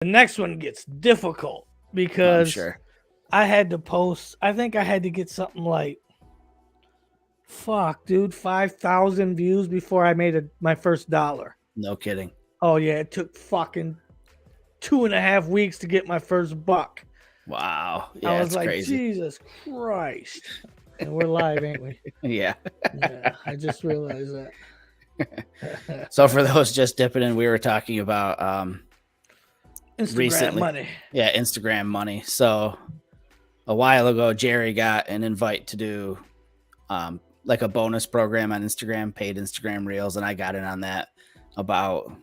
The next one gets difficult I'm because sure. I had to post. I think I had to get something like, fuck, dude, 5,000 views before I made my first dollar. No kidding. Oh yeah, it took fucking 2.5 weeks to get my first buck. Wow. I Yeah, was it's like, crazy. Jesus Christ. And we're live, ain't we? Yeah. Yeah, I just realized that. So for those just dipping in, we were talking about Instagram recently. money. Yeah, Instagram money. So a while ago, Jerry got an invite to do like a bonus program on Instagram, paid Instagram Reels, and I got in on that about,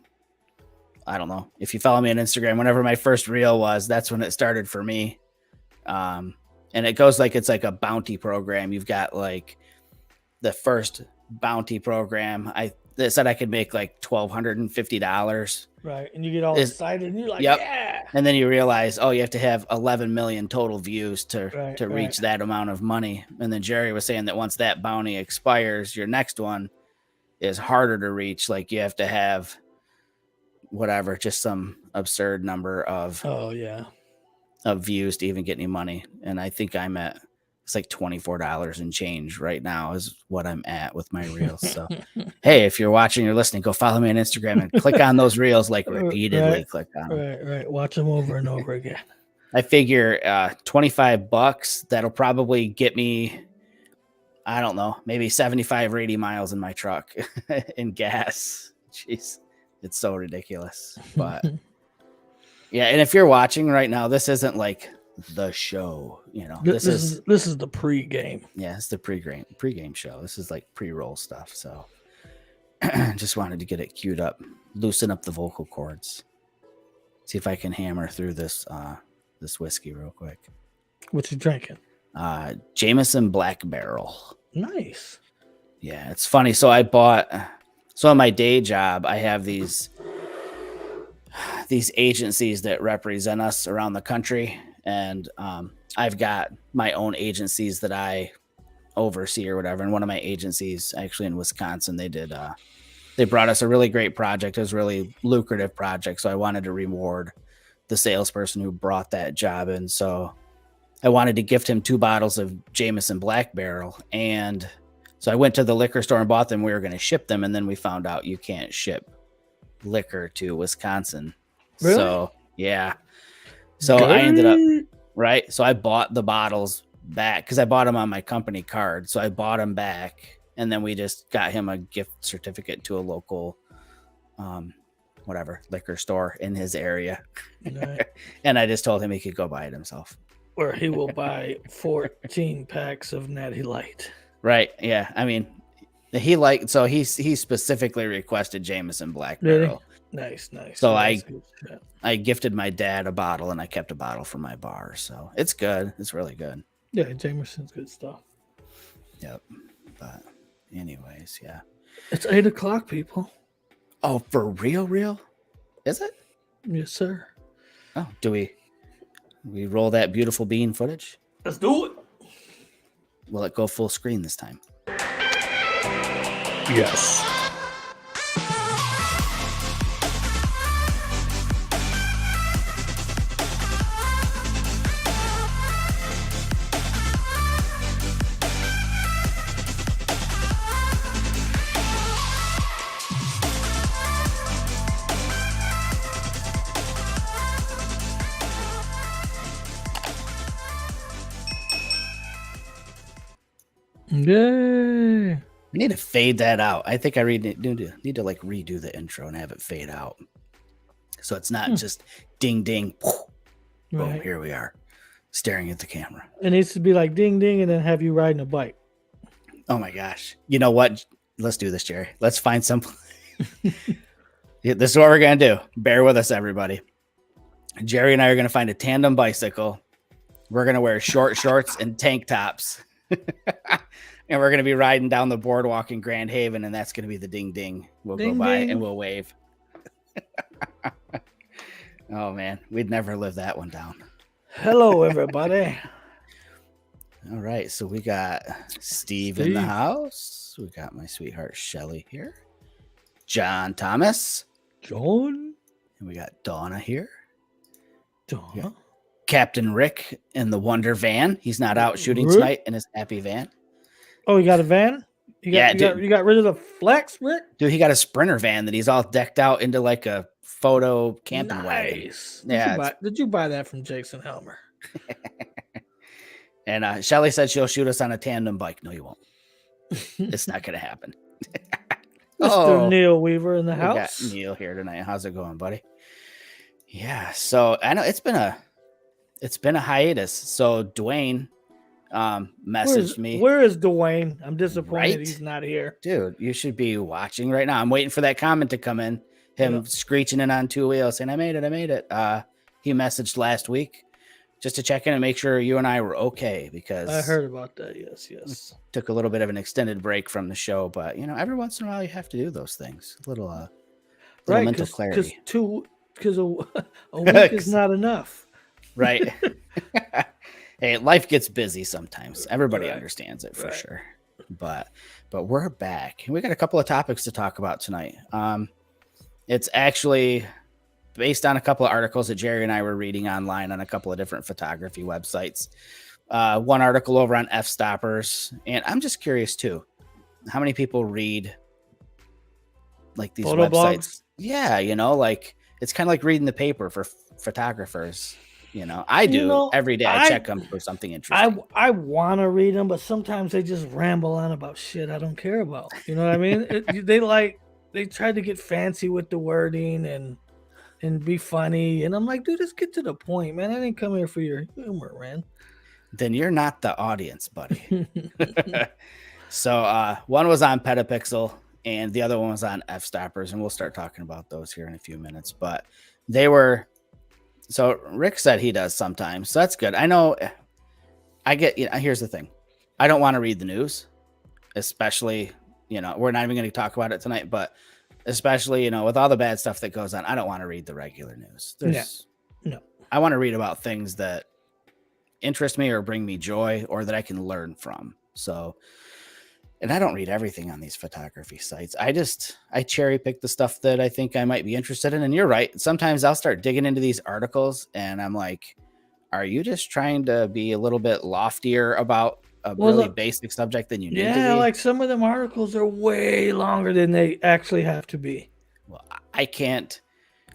I don't know, if you follow me on Instagram, whenever my first reel was, that's when it started for me. And it goes like it's like a bounty program. You've got like the first bounty program. They said I could make like $1,250. Right. And you get all excited and you're like, Yep. yeah. And then you realize, oh, you have to have 11 million total views to Right. reach that amount of money. And then Jerry was saying that once that bounty expires, your next one is harder to reach. Like you have to have whatever, just some absurd number of Oh yeah. of views to even get any money. And I think I'm at, it's like $24 and change right now is what I'm at with my reels. So hey, if you're watching or listening, go follow me on Instagram and click on those reels like repeatedly. Right. Click on them. Right. Watch them over and over again. I figure $25, that'll probably get me, I don't know, maybe 75 or 80 miles in my truck in gas. Jeez, it's so ridiculous. But yeah, and if you're watching right now, this isn't like the show, you know. This is the pre-game. Yeah, it's the pre-game show. This is like pre-roll stuff. So just wanted to get it queued up, loosen up the vocal cords. See if I can hammer through this this whiskey real quick. What you drinking? Jameson Black Barrel. Nice. Yeah, it's funny. So I bought, so on my day job, I have these agencies that represent us around the country. And I've got my own agencies that I oversee or whatever. And one of my agencies actually in Wisconsin, they brought us a really great project. It was a really lucrative project. So I wanted to reward the salesperson who brought that job in. So I wanted to gift him 2 bottles of Jameson Black Barrel. And so I went to the liquor store and bought them. We were going to ship them. And then we found out you can't ship liquor to Wisconsin. Really? So, yeah. So I ended up, right. So I bought the bottles back because I bought them on my company card. So I bought them back. And then we just got him a gift certificate to a local, liquor store in his area. Right. And I just told him he could go buy it himself. Or he will buy 14 packs of Natty Light. Right. Yeah. I mean, he specifically requested Jameson Black Barrel. Really? Nice. So I gifted my dad a bottle and I kept a bottle for my bar. So it's good. It's really good. Yeah. Jameson's good stuff. Yep. But anyways, yeah. It's 8:00, people. Oh, for real? Is it? Yes, sir. Oh, do we roll that beautiful bean footage? Let's do it. Will it go full screen this time? Yes. Yay. I need to fade that out. I think I need to like redo the intro and have it fade out. So it's not just ding, ding, boom, right. Here we are, staring at the camera. It needs to be like ding, ding, and then have you riding a bike. Oh my gosh. You know what? Let's do this, Jerry. Let's find some. This is what we're going to do. Bear with us, everybody. Jerry and I are going to find a tandem bicycle. We're going to wear short shorts and tank tops. And we're going to be riding down the boardwalk in Grand Haven, and that's going to be the ding ding. We'll go by and we'll wave. Oh, man. We'd never live that one down. Hello, everybody. All right. So we got Steve in the house. We got my sweetheart Shelly here. John Thomas. John. And we got Donna here. Duh. Captain Rick in the Wonder Van. He's not out shooting Rick? tonight in his happy van. Oh, you got a van? Yeah, dude. You got rid of the flex, Rick? Dude, he got a Sprinter van that he's all decked out into like a photo camping wagon. Nice. Yeah. Did you buy that from Jason Helmer? And Shelly said she'll shoot us on a tandem bike. No, you won't. It's not going to happen. Mr. Neil Weaver in the we got house. Neil here tonight. How's it going, buddy? Yeah. So I know it's been a hiatus. So Dwayne messaged me. Where is Dwayne? I'm disappointed Right? he's not here. Dude, you should be watching right now. I'm waiting for that comment to come in. Him screeching in on two wheels saying, I made it. He messaged last week just to check in and make sure you and I were okay, because I heard about that. Yes. took a little bit of an extended break from the show, but every once in a while you have to do those things. A little mental clarity. Because a week is not enough. Right. Hey, life gets busy sometimes. Everybody understands it for sure. But we're back. We got a couple of topics to talk about tonight. It's actually based on a couple of articles that Jerry and I were reading online on a couple of different photography websites. One article over on F-Stoppers, and I'm just curious too, how many people read like these photo websites? Blogs? Yeah, like it's kind of like reading the paper for photographers. I do every day. I check them for something interesting. I want to read them, but sometimes they just ramble on about shit I don't care about. You know what I mean? They try to get fancy with the wording and be funny, and I'm like, dude, just get to the point, man. I didn't come here for your humor, man. Then you're not the audience, buddy. So one was on Petapixel and the other one was on F-Stoppers, and we'll start talking about those here in a few minutes. But they were. So Rick said he does sometimes. So that's good. I know I get, here's the thing. I don't want to read the news, especially, we're not even going to talk about it tonight, but especially, with all the bad stuff that goes on, I don't want to read the regular news. No. I want to read about things that interest me or bring me joy or that I can learn from. So, and I don't read everything on these photography sites. I cherry pick the stuff that I think I might be interested in. And you're right. Sometimes I'll start digging into these articles and I'm like, are you just trying to be a little bit loftier about a really basic subject than you need to be? Yeah, like some of them articles are way longer than they actually have to be. Well, I can't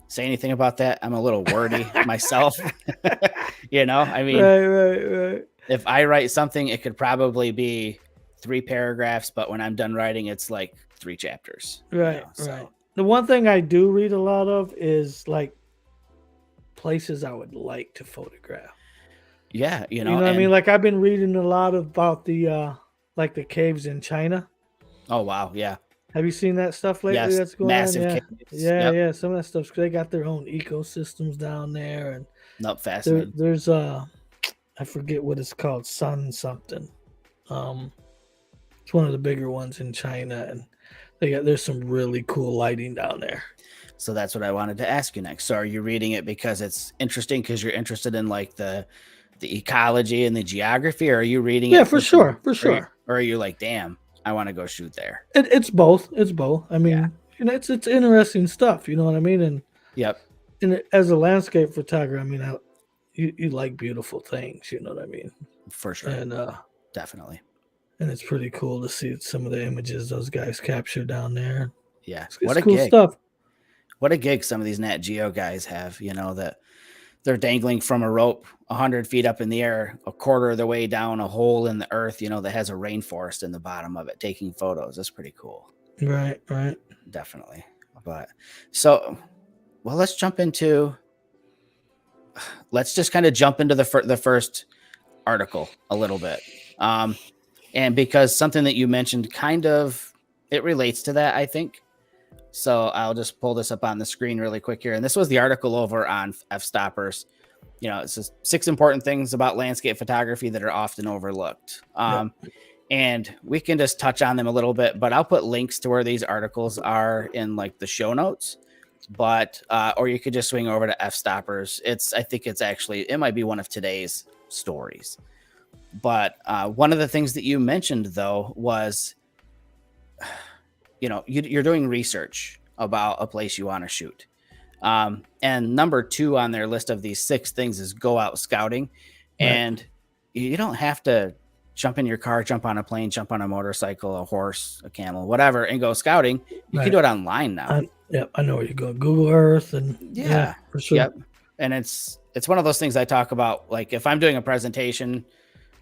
say anything about that. I'm a little wordy myself. I mean, right. If I write something, it could probably be 3 paragraphs, but when I'm done writing, it's like 3 chapters. Right. The one thing I do read a lot of is like places I would like to photograph. Yeah, you know what I mean? Like I've been reading a lot about the like the caves in China. Oh wow, yeah. Have you seen that stuff lately? Yes, that's going massive on? caves. Yeah. Some of that stuff, they got their own ecosystems down there, and fascinating. There's I forget what it's called, Sun something. It's one of the bigger ones in China, and there's some really cool lighting down there. So that's what I wanted to ask you next. So are you reading it because it's interesting because you're interested in like the ecology and the geography, or are you reading it for sure. Or are you like, damn, I want to go shoot there? It's both. I mean, it's interesting stuff, you know what I mean? And and as a landscape photographer, I mean, you like beautiful things, you know what I mean? For sure. And definitely. And it's pretty cool to see some of the images those guys capture down there. Yeah. What a cool gig. Stuff. What a gig some of these Nat Geo guys have, that they're dangling from a rope 100 feet up in the air, a quarter of the way down a hole in the earth, that has a rainforest in the bottom of it, taking photos. That's pretty cool. Right. Definitely. But so, well, let's just kind of jump into the first article a little bit. And because something that you mentioned it relates to that, I think. So I'll just pull this up on the screen really quick here. And this was the article over on F-Stoppers. It says 6 important things about landscape photography that are often overlooked. And we can just touch on them a little bit, but I'll put links to where these articles are in like the show notes. But, or you could just swing over to F-Stoppers. I think it might be one of today's stories. But one of the things that you mentioned, though, was, you're doing research about a place you want to shoot. And number 2 on their list of these 6 things is go out scouting. Right. And you don't have to jump in your car, jump on a plane, jump on a motorcycle, a horse, a camel, whatever, and go scouting. You can Right. do it online now. Yep, I know where you're going. Google Earth and Yeah. for sure. Yep. And it's one of those things I talk about. Like if I'm doing a presentation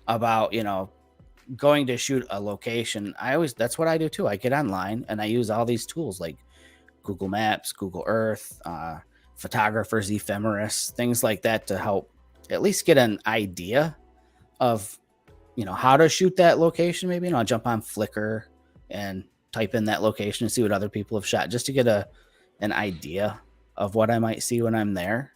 about, going to shoot a location, that's what I do too. I get online and I use all these tools like Google Maps, Google Earth, photographers, ephemeris, things like that to help at least get an idea of, how to shoot that location. Maybe, I'll jump on Flickr and type in that location and see what other people have shot just to get an idea of what I might see when I'm there.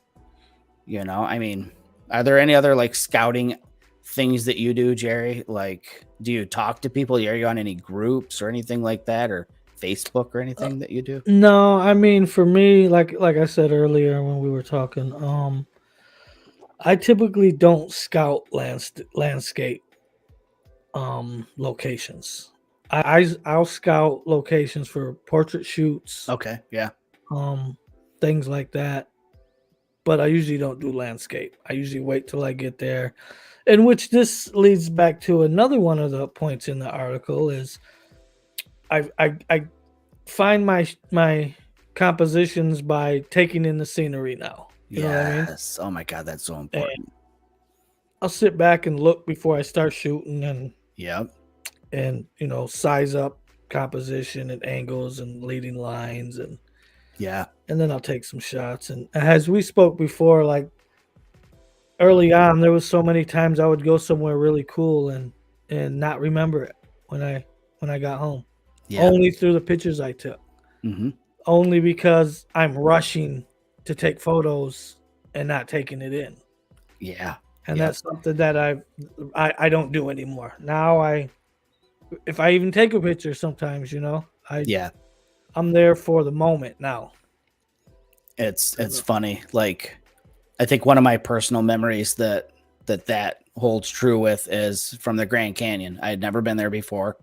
I mean, are there any other like scouting things that you do, Jerry? Like, do you talk to people? Are you on any groups or anything like that, or Facebook or anything that you do? No, I mean for me, like I said earlier when we were talking, I typically don't scout landscape locations. I'll scout locations for portrait shoots, Okay. Yeah. things like that. But I usually don't do landscape. I usually wait till I get there. In which this leads back to another one of the points in the article is I find my compositions by taking in the scenery now. You know what I mean? Yes. Oh my God, that's so important. I'll sit back and look before I start shooting Yep. and size up composition and angles and leading lines and Yeah. then I'll take some shots. And as we spoke before, like early on, there was so many times I would go somewhere really cool and not remember it when I got home. Yeah. Only through the pictures I took. Mm-hmm. Only because I'm rushing to take photos and not taking it in. Yeah. And Yep. that's something that I don't do anymore. Now if I even take a picture sometimes, Yeah. I'm there for the moment now. It's funny. Like, I think one of my personal memories that holds true with is from the Grand Canyon. I had never been there before,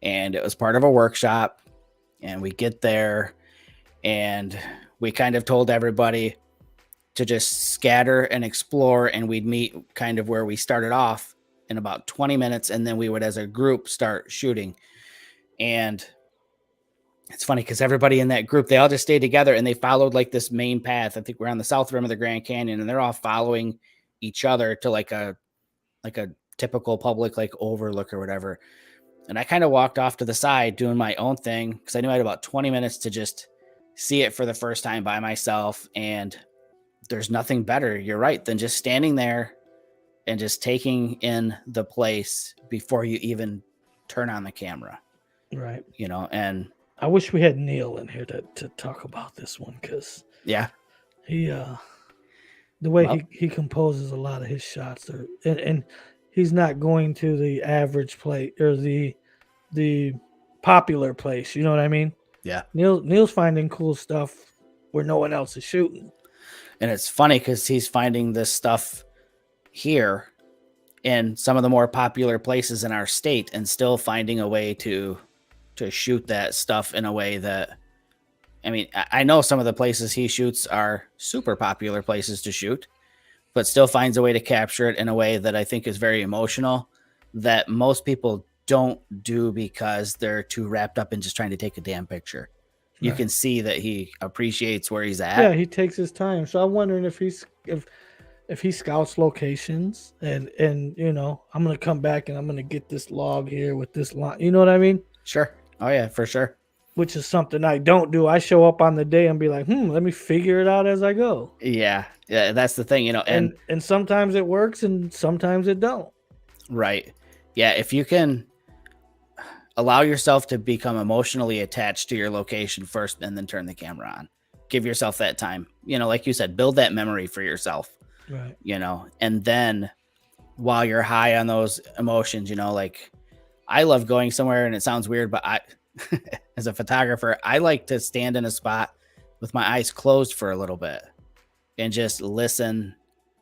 and it was part of a workshop. And we get there, and we kind of told everybody to just scatter and explore, and we'd meet kind of where we started off in about 20 minutes, and then we would, as a group, start shooting. And it's funny because everybody in that group, they all just stayed together and they followed like this main path. I think we're on the south rim of the Grand Canyon, and they're all following each other to like a typical public like overlook or whatever. And I kind of walked off to the side doing my own thing because I knew I had about 20 minutes to just see it for the first time by myself. And there's nothing better, you're right, than just standing there and just taking in the place before you even turn on the camera. Right. And I wish we had Neil in here to talk about this one because yeah, he the way he composes a lot of his shots and he's not going to the average place or the popular place. You know what I mean? Yeah. Neil's finding cool stuff where no one else is shooting. And it's funny because he's finding this stuff here in some of the more popular places in our state and still finding a way to shoot that stuff in a way that, I mean, I know some of the places he shoots are super popular places to shoot, but still finds a way to capture it in a way that I think is very emotional that most people don't do because they're too wrapped up in just trying to take a damn picture. You Right. can see that he appreciates where he's at. Yeah, he takes his time. So I'm wondering if he scouts locations and I'm gonna come back and I'm gonna get this log here with this line. You know what I mean? Sure. Oh yeah, for sure. Which is something I don't do. I show up on the day and be like, let me figure it out as I go. Yeah, that's the thing, and sometimes it works and sometimes it don't. Right. Yeah, if you can allow yourself to become emotionally attached to your location first and then turn the camera on. Give yourself that time. Like you said, build that memory for yourself. Right. And then while you're high on those emotions, like I love going somewhere, and it sounds weird, but I as a photographer, I like to stand in a spot with my eyes closed for a little bit and just listen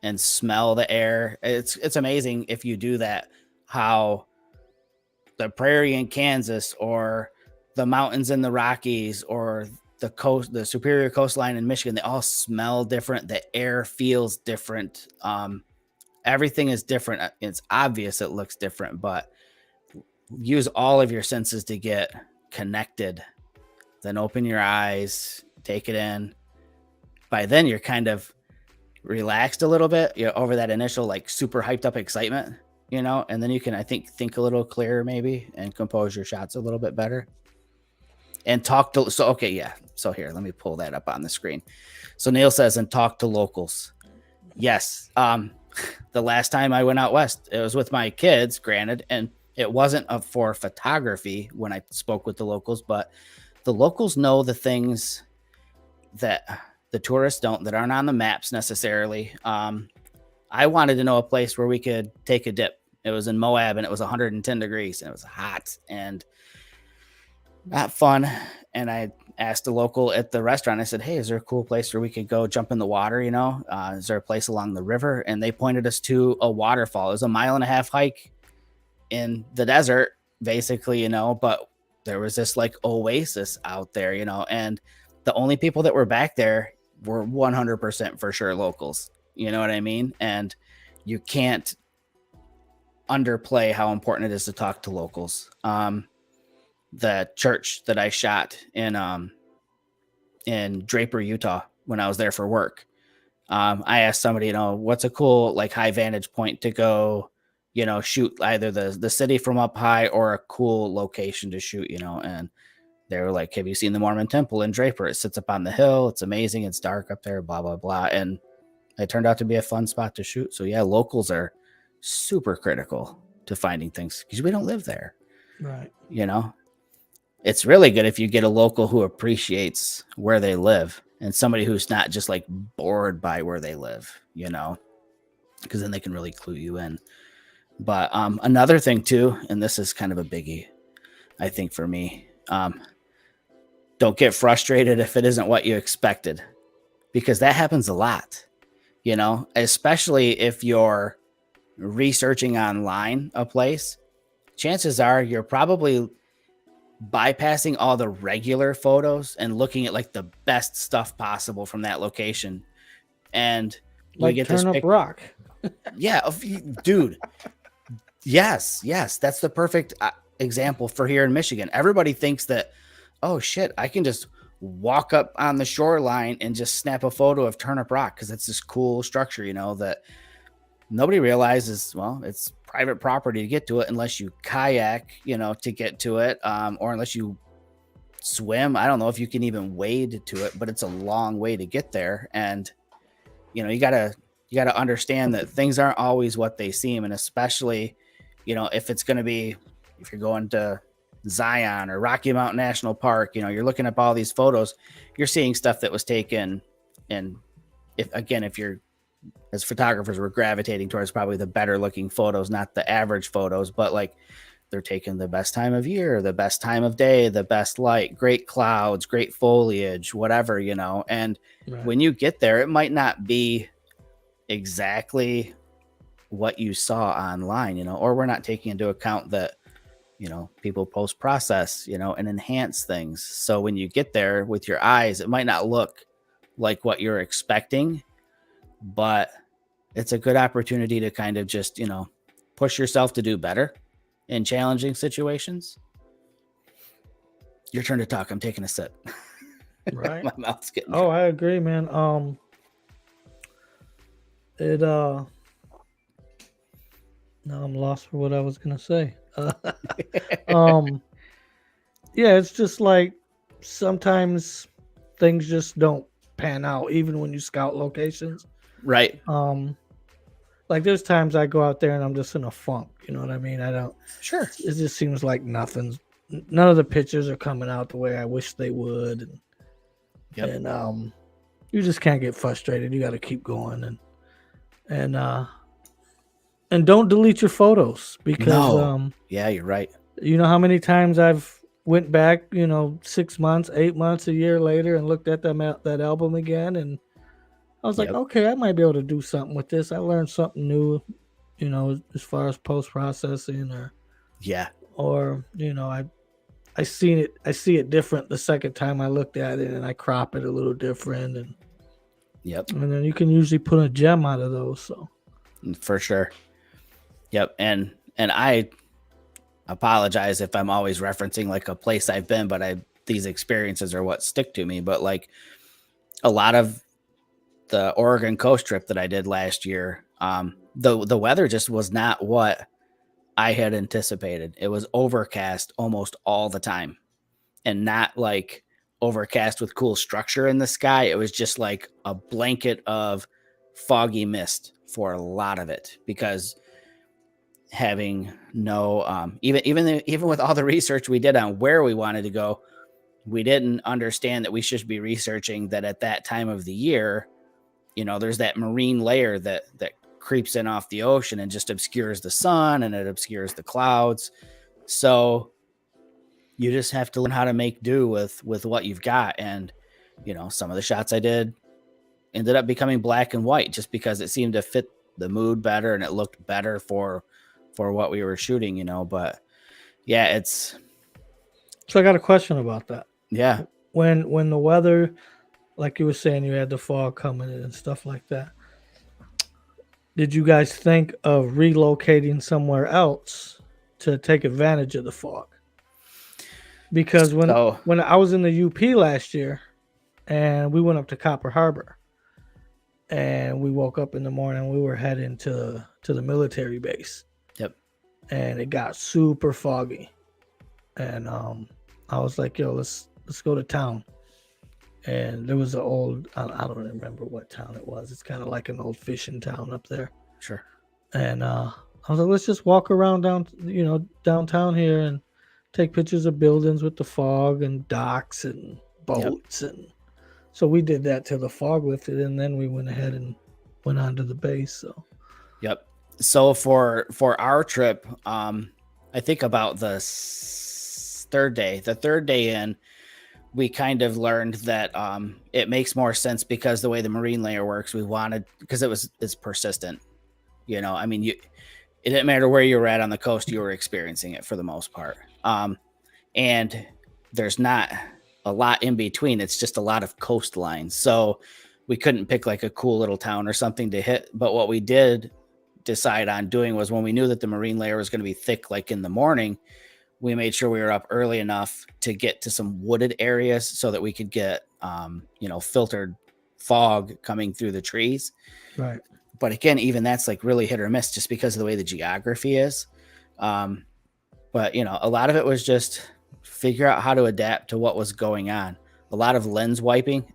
and smell the air. It's amazing if you do that, how the prairie in Kansas or the mountains in the Rockies or the coast, the Superior coastline in Michigan, they all smell different. The air feels different. Everything is different. It's obvious it looks different, but use all of your senses to get connected. Then open your eyes, take it in. By then, you're kind of relaxed a little bit, over that initial like super hyped up excitement, and then you can, I think a little clearer maybe and compose your shots a little bit better. And talk to, so here, let me pull that up on the screen. So Neil says, and talk to locals. Yes. The last time I went out west, it was with my kids, granted, and it wasn't for photography when I spoke with the locals, but the locals know the things that the tourists don't, that aren't on the maps necessarily. I wanted to know a place where we could take a dip. It was in Moab and it was 110 degrees and it was hot and not fun. And I asked a local at the restaurant, I said, hey, is there a cool place where we could go jump in the water? Is there a place along the river? And they pointed us to a waterfall. It was a 1.5 mile hike in the desert, basically, but there was this like oasis out there, and the only people that were back there were 100% for sure locals. You know what I mean? And you can't underplay how important it is to talk to locals. The church that I shot in Draper, Utah, when I was there for work, I asked somebody, what's a cool like high vantage point to go, shoot either the city from up high or a cool location to shoot, and they were like, have you seen the Mormon temple in Draper? It sits up on the hill. It's amazing. It's dark up there, blah, blah, blah. And it turned out to be a fun spot to shoot. So yeah, locals are super critical to finding things because we don't live there. Right. It's really good if you get a local who appreciates where they live and somebody who's not just like bored by where they live, because then they can really clue you in. But another thing too, and this is kind of a biggie, I think for me, don't get frustrated if it isn't what you expected, because that happens a lot, especially if you're researching online a place. Chances are you're probably bypassing all the regular photos and looking at like the best stuff possible from that location. And like get Turnip Rock. Yeah, dude. Yes. That's the perfect example for here in Michigan. Everybody thinks that, oh shit, I can just walk up on the shoreline and just snap a photo of Turnip Rock because it's this cool structure, that nobody realizes. Well, it's private property to get to it unless you kayak, to get to it, or unless you swim. I don't know if you can even wade to it, but it's a long way to get there. And you gotta understand that things aren't always what they seem, and especially if it's going to be, if you're going to Zion or Rocky Mountain National Park, you're looking up all these photos, you're seeing stuff that was taken. And if you're, as photographers, we're gravitating towards probably the better looking photos, not the average photos, but like they're taking the best time of year, the best time of day, the best light, great clouds, great foliage, whatever, and right. When you get there, it might not be exactly what you saw online, or we're not taking into account that, people post-process, and enhance things. So when you get there with your eyes, it might not look like what you're expecting, but it's a good opportunity to kind of just, push yourself to do better in challenging situations. Your turn to talk. I'm taking a sip. Right. My mouth's getting dry. I agree, man. Now I'm lost for what I was gonna say. Yeah, it's just like sometimes things just don't pan out, even when you scout locations. Right. Like there's times I go out there and I'm just in a funk. You know what I mean? I don't. Sure. It just seems like none of the pictures are coming out the way I wish they would. And you just can't get frustrated. You got to keep going and don't delete your photos because yeah, you're right. You know how many times I've went back, 6 months, 8 months, a year later and looked at that album again, and I was like, okay, I might be able to do something with this. I learned something new, as far as post processing or I I see it different the second time I looked at it, and I crop it a little different, Yep, and then you can usually put a gem out of those. So for sure. Yep, and I apologize if I'm always referencing like a place I've been, but these experiences are what stick to me. But like a lot of the Oregon coast trip that I did last year, the weather just was not what I had anticipated. It was overcast almost all the time, and not like overcast with cool structure in the sky. It was just like a blanket of foggy mist for a lot of it, because having no even with all the research we did on where we wanted to go, we didn't understand that we should be researching that at that time of the year, there's that marine layer that creeps in off the ocean and just obscures the sun, and it obscures the clouds. So you just have to learn how to make do with what you've got. And some of the shots I did ended up becoming black and white just because it seemed to fit the mood better and it looked better for what we were shooting. But yeah, so I got a question about that. yeah. When the weather, like you were saying, you had the fog coming in and stuff like that. Did you guys think of relocating somewhere else to take advantage of the fog? Because So when I was in the UP last year, and we went up to Copper Harbor, and we woke up in the morning, we were heading to the military base. Yep. And it got super foggy, and I was like, yo, let's go to town. And there was an old, I don't remember what town it was. It's kind of like an old fishing town up there. Sure. And I was like, let's just walk around downtown here and take pictures of buildings with the fog and docks and boats. Yep. And so we did that till the fog lifted, and then we went ahead and went on to the base. So yep. So for our trip, I think about the third day in, we kind of learned that it makes more sense because the way the marine layer works, because it's persistent. I mean, it didn't matter where you were at on the coast, you were experiencing it for the most part. And there's not a lot in between. It's just a lot of coastline. So we couldn't pick like a cool little town or something to hit. But what we did decide on doing was, when we knew that the marine layer was going to be thick, like in the morning, we made sure we were up early enough to get to some wooded areas so that we could get, filtered fog coming through the trees. Right. But again, even that's like really hit or miss just because of the way the geography is. But a lot of it was just figure out how to adapt to what was going on. A lot of lens wiping,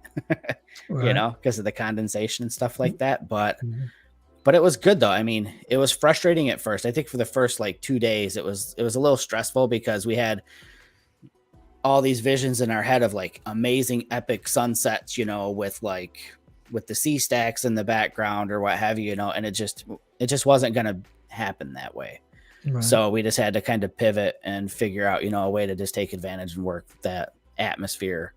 right. Because of the condensation and stuff like that. But it was good though. I mean, it was frustrating at first. I think for the first like 2 days, it was a little stressful because we had all these visions in our head of like amazing epic sunsets, with the sea stacks in the background or what have you, and it just wasn't going to happen that way. Right. So we just had to kind of pivot and figure out, a way to just take advantage and work that atmosphere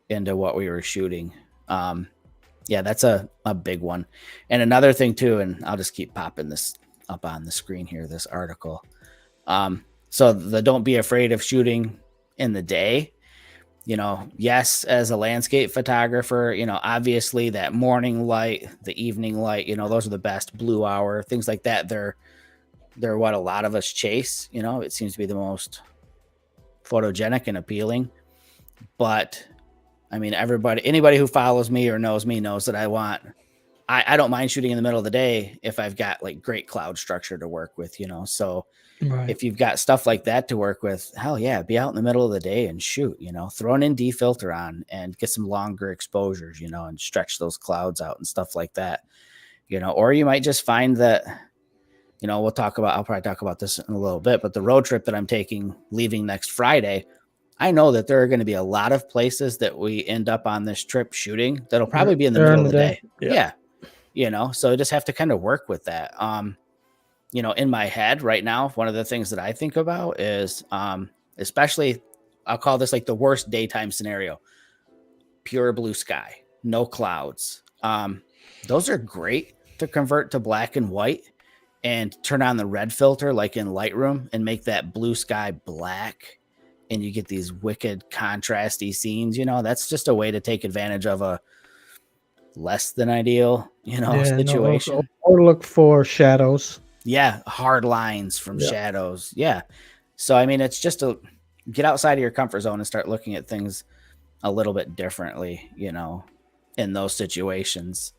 into what we were shooting. Yeah, that's a big one. And another thing too, and I'll just keep popping this up on the screen here, this article. So the don't be afraid of shooting in the day. Yes, as a landscape photographer, obviously that morning light, the evening light, those are the best. Blue hour, things like that. They're what a lot of us chase. It seems to be the most photogenic and appealing. But I mean, anybody who follows me or knows me knows that I don't mind shooting in the middle of the day if I've got like great cloud structure to work with, So right. If you've got stuff like that to work with, hell yeah, be out in the middle of the day and shoot, throw an ND filter on and get some longer exposures, and stretch those clouds out and stuff like that, or you might just find that, I'll probably talk about this in a little bit, but the road trip that I'm taking, leaving next Friday, I know that there are going to be a lot of places that we end up on this trip shooting that'll probably be in the middle of the day. Yeah. So I just have to kind of work with that. In my head right now, one of the things that I think about is, especially, I'll call this like the worst daytime scenario, pure blue sky, no clouds. Those are great to convert to black and white and turn on the red filter, like in Lightroom, and make that blue sky black and you get these wicked contrasty scenes, that's just a way to take advantage of a less than ideal, situation. or look for shadows. Yeah, hard lines from Yeah. shadows. Yeah. So I mean, it's just to get outside of your comfort zone and start looking at things a little bit differently, in those situations.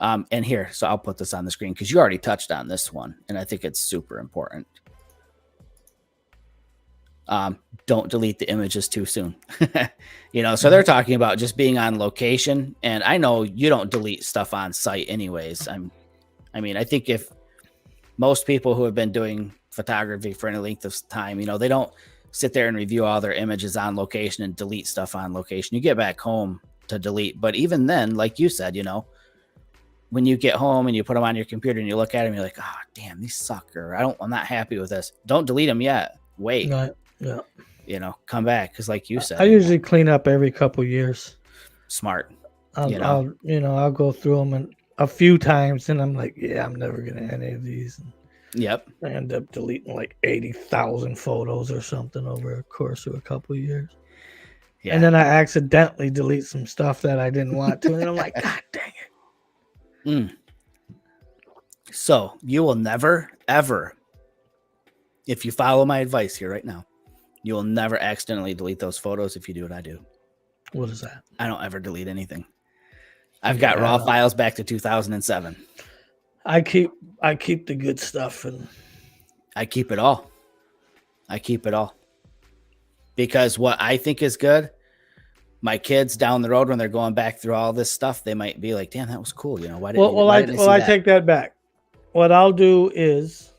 And here, so I'll put this on the screen because you already touched on this one, and I think it's super important. Don't delete the images too soon. So they're talking about just being on location, and I know you don't delete stuff on site anyways. I think if most people who have been doing photography for any length of time, they don't sit there and review all their images on location and delete stuff on location. You get back home to delete, but even then, like you said, when you get home and you put them on your computer and you look at them, you're like, oh damn, these suck, or I'm not happy with this. Don't delete them yet. Wait. Right. Yeah. Come back, because like you said, I usually clean up every couple years. Smart. I'll go through them and a few times, and I'm like, yeah, I'm never gonna any of these. Yep. I end up deleting like 80,000 photos or something over a course of a couple of years. Yeah. And then I accidentally delete some stuff that I didn't want to, and I'm like, God dang it. So you will never, ever, if you follow my advice here right now, you will never accidentally delete those photos if you do what I do. What is that? I don't ever delete anything. I've got raw files back to 2007. I keep the good stuff, and I keep it all. Because what I think is good, my kids down the road, when they're going back through all this stuff, they might be like, damn, that was cool. Why didn't I take that back. What I'll do is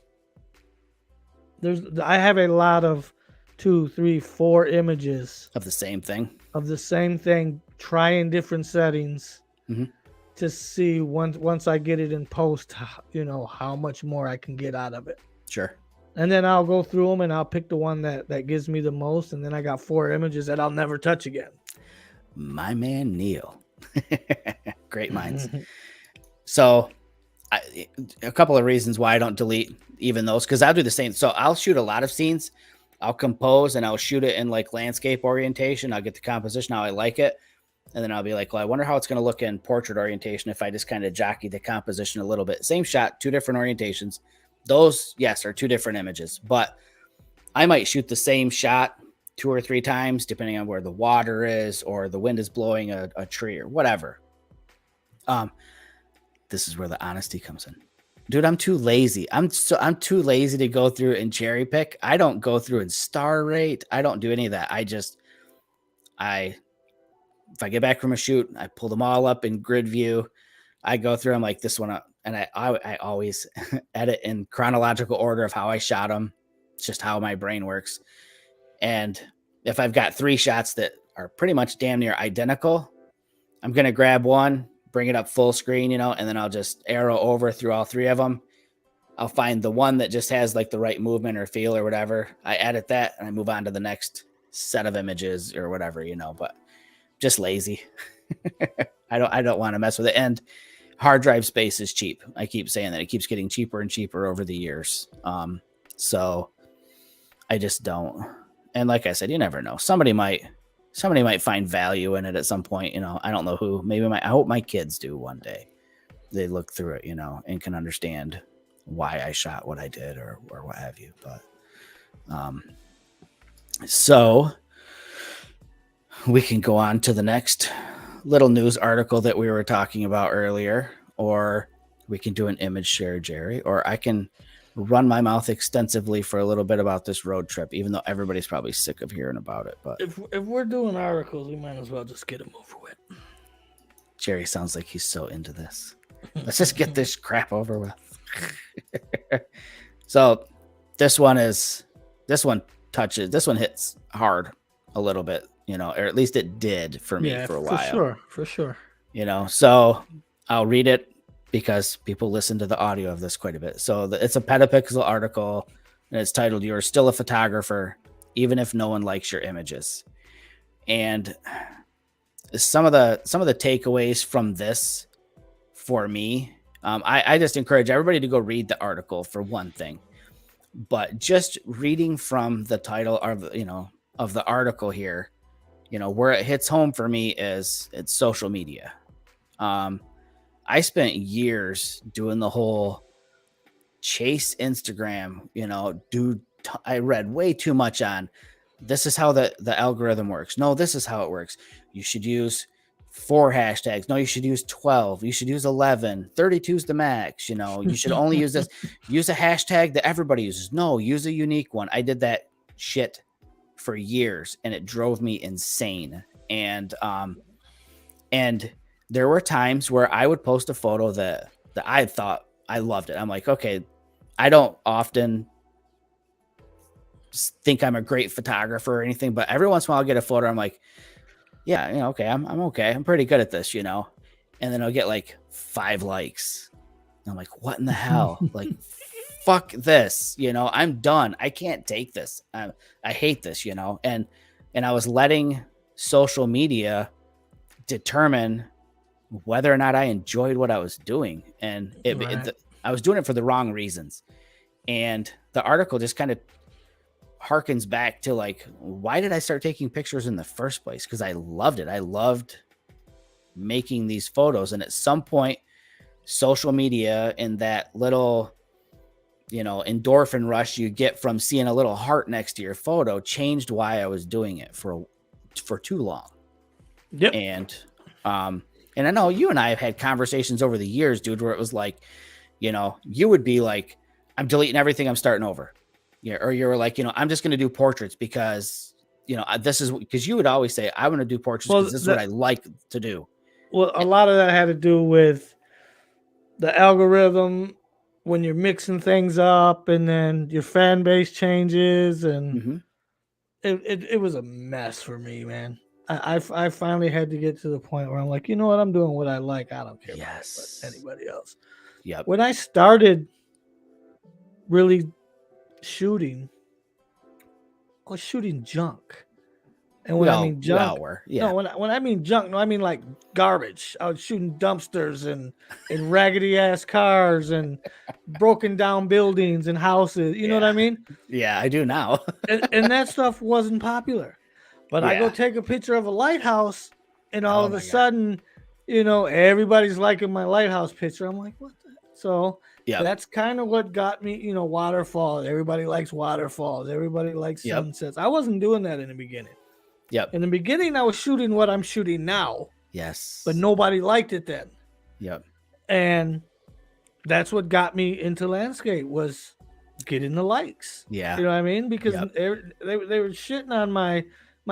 I have a lot of 2, 3, 4 images of the same thing, trying different settings to see once I get it in post, how much more I can get out of it. Sure. And then I'll go through them and I'll pick the one that gives me the most. And then I got 4 images that I'll never touch again. My man, Neil. Great minds. So a couple of reasons why I don't delete even those, because I'll do the same. So I'll shoot a lot of scenes. I'll compose and I'll shoot it in like landscape orientation. I'll get the composition how I like it. And then I'll be like, well, I wonder how it's going to look in portrait orientation if I just kind of jockey the composition a little bit. Same shot, 2 different orientations. Those, yes, are 2 different images. But I might shoot the same shot 2 or 3 times, depending on where the water is or the wind is blowing a tree or whatever. This is where the honesty comes in. Dude, I'm too lazy. I'm too lazy to go through and cherry pick. I don't go through and star rate. I don't do any of that. If I get back from a shoot, I pull them all up in grid view. I go through them like this one, and I always edit in chronological order of how I shot them. It's just how my brain works. And if I've got 3 shots that are pretty much damn near identical, I'm going to grab one, bring it up full screen, and then I'll just arrow over through all 3 of them. I'll find the one that just has like the right movement or feel or whatever. I edit that and I move on to the next set of images or whatever, but just lazy. I don't want to mess with it. And hard drive space is cheap. I keep saying that. It keeps getting cheaper and cheaper over the years. So I just don't. And like I said, you never know. Somebody might find value in it at some point. I don't know who. I hope my kids do one day. They look through it, and can understand why I shot what I did or what have you. But so we can go on to the next little news article that we were talking about earlier, or we can do an image share, Jerry, or I can run my mouth extensively for a little bit about this road trip, even though everybody's probably sick of hearing about it. But if we're doing articles, we might as well just get them over with. Jerry sounds like he's so into this. Let's just get this crap over with. So this one hits hard a little bit, or at least it did for me for a while. For sure. So I'll read it because people listen to the audio of this quite a bit. So it's a Petapixel article, and it's titled, "You're Still a Photographer, Even If No One Likes Your Images." And some of the takeaways from this for me, I just encourage everybody to go read the article for one thing. But just reading from the title, or of the article here, you know, where it hits home for me is it's social media. I spent years doing the whole chase Instagram, you know, I read way too much on this is how the algorithm works. No, this is how it works. You should use 4 hashtags. No, you should use 12. You should use 11. 32 is the max. You know, you should only use this. Use a hashtag that everybody uses. No, use a unique one. I did that shit for years and it drove me insane. And there were times where I would post a photo that I thought I loved it. I'm like, okay, I don't often think I'm a great photographer or anything, but every once in a while I'll get a photo. I'm like, yeah, you know, okay, I'm okay. I'm pretty good at this, you know? And then I'll get like 5 likes. And I'm like, what in the hell? Like, fuck this, you know, I'm done. I can't take this. I hate this, you know? And I was letting social media determine whether or not I enjoyed what I was doing. And I was doing it for the wrong reasons. And the article just kind of harkens back to like, why did I start taking pictures in the first place? Because I loved it. I loved making these photos. And at some point, social media and that little, you know, endorphin rush you get from seeing a little heart next to your photo changed why I was doing it for too long. Yep. And I know you and I have had conversations over the years, dude, where it was like, you know, you would be like, I'm deleting everything, I'm starting over. Yeah, or you were like, you know, I'm just going to do portraits because, you know, this is because you would always say, I want to do portraits because this is what I like to do. Well, a lot of that had to do with the algorithm when you're mixing things up, and then your fan base changes, and it was a mess for me, man. I finally had to get to the point where I'm like, you know what, I'm doing what I like. I don't care about anybody else. Yep. When I started really shooting, I was shooting junk. And when I mean junk, no, when I mean junk, no, I mean like garbage. I was shooting dumpsters and raggedy ass cars and broken down buildings and houses. You know what I mean? Yeah, I do now. and that stuff wasn't popular. But I go take a picture of a lighthouse, and all of a sudden, you know, everybody's liking my lighthouse picture. I'm like, what the? So that's kind of what got me, you know, waterfalls. Everybody likes waterfalls. Everybody likes sunsets. I wasn't doing that in the beginning. Yep. In the beginning, I was shooting what I'm shooting now. Yes. But nobody liked it then. Yep. And that's what got me into landscape, was getting the likes. Yeah. You know what I mean? Because they were shitting on my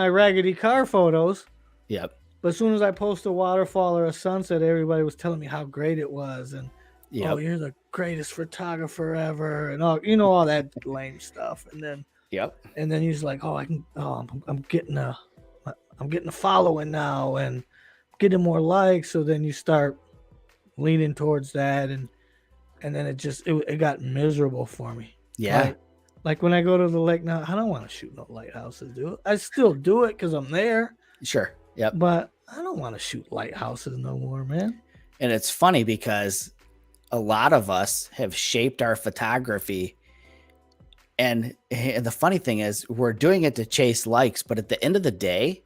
raggedy car photos. Yep. But as soon as I post a waterfall or a sunset, everybody was telling me how great it was. And, oh, you're the greatest photographer ever. And all, you know, all that lame stuff. And then, and then he's like, oh, I'm getting a following now and getting more likes. So then you start leaning towards that. And then it got miserable for me. Yeah. Like when I go to the lake now, I don't want to shoot no lighthouses, dude. I still do it because I'm there. Sure. Yep. But I don't want to shoot lighthouses no more, man. And it's funny because a lot of us have shaped our photography. And the funny thing is we're doing it to chase likes. But at the end of the day,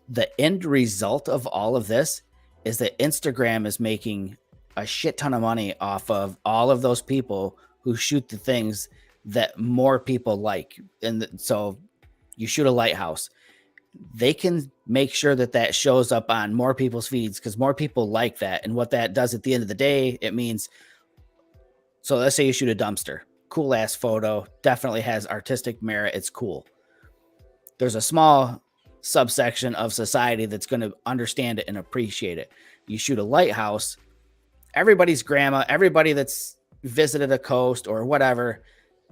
the end result of all of this is that Instagram is making a shit ton of money off of all of those people who shoot the things that more people like. And so you shoot a lighthouse, they can make sure that shows up on more people's feeds because more people like that. And what that does at the end of the day, it means, so let's say you shoot a dumpster, cool ass photo, definitely has artistic merit. It's cool. There's a small subsection of society that's going to understand it and appreciate it. You shoot a lighthouse, everybody's grandma, everybody that's visited a coast or whatever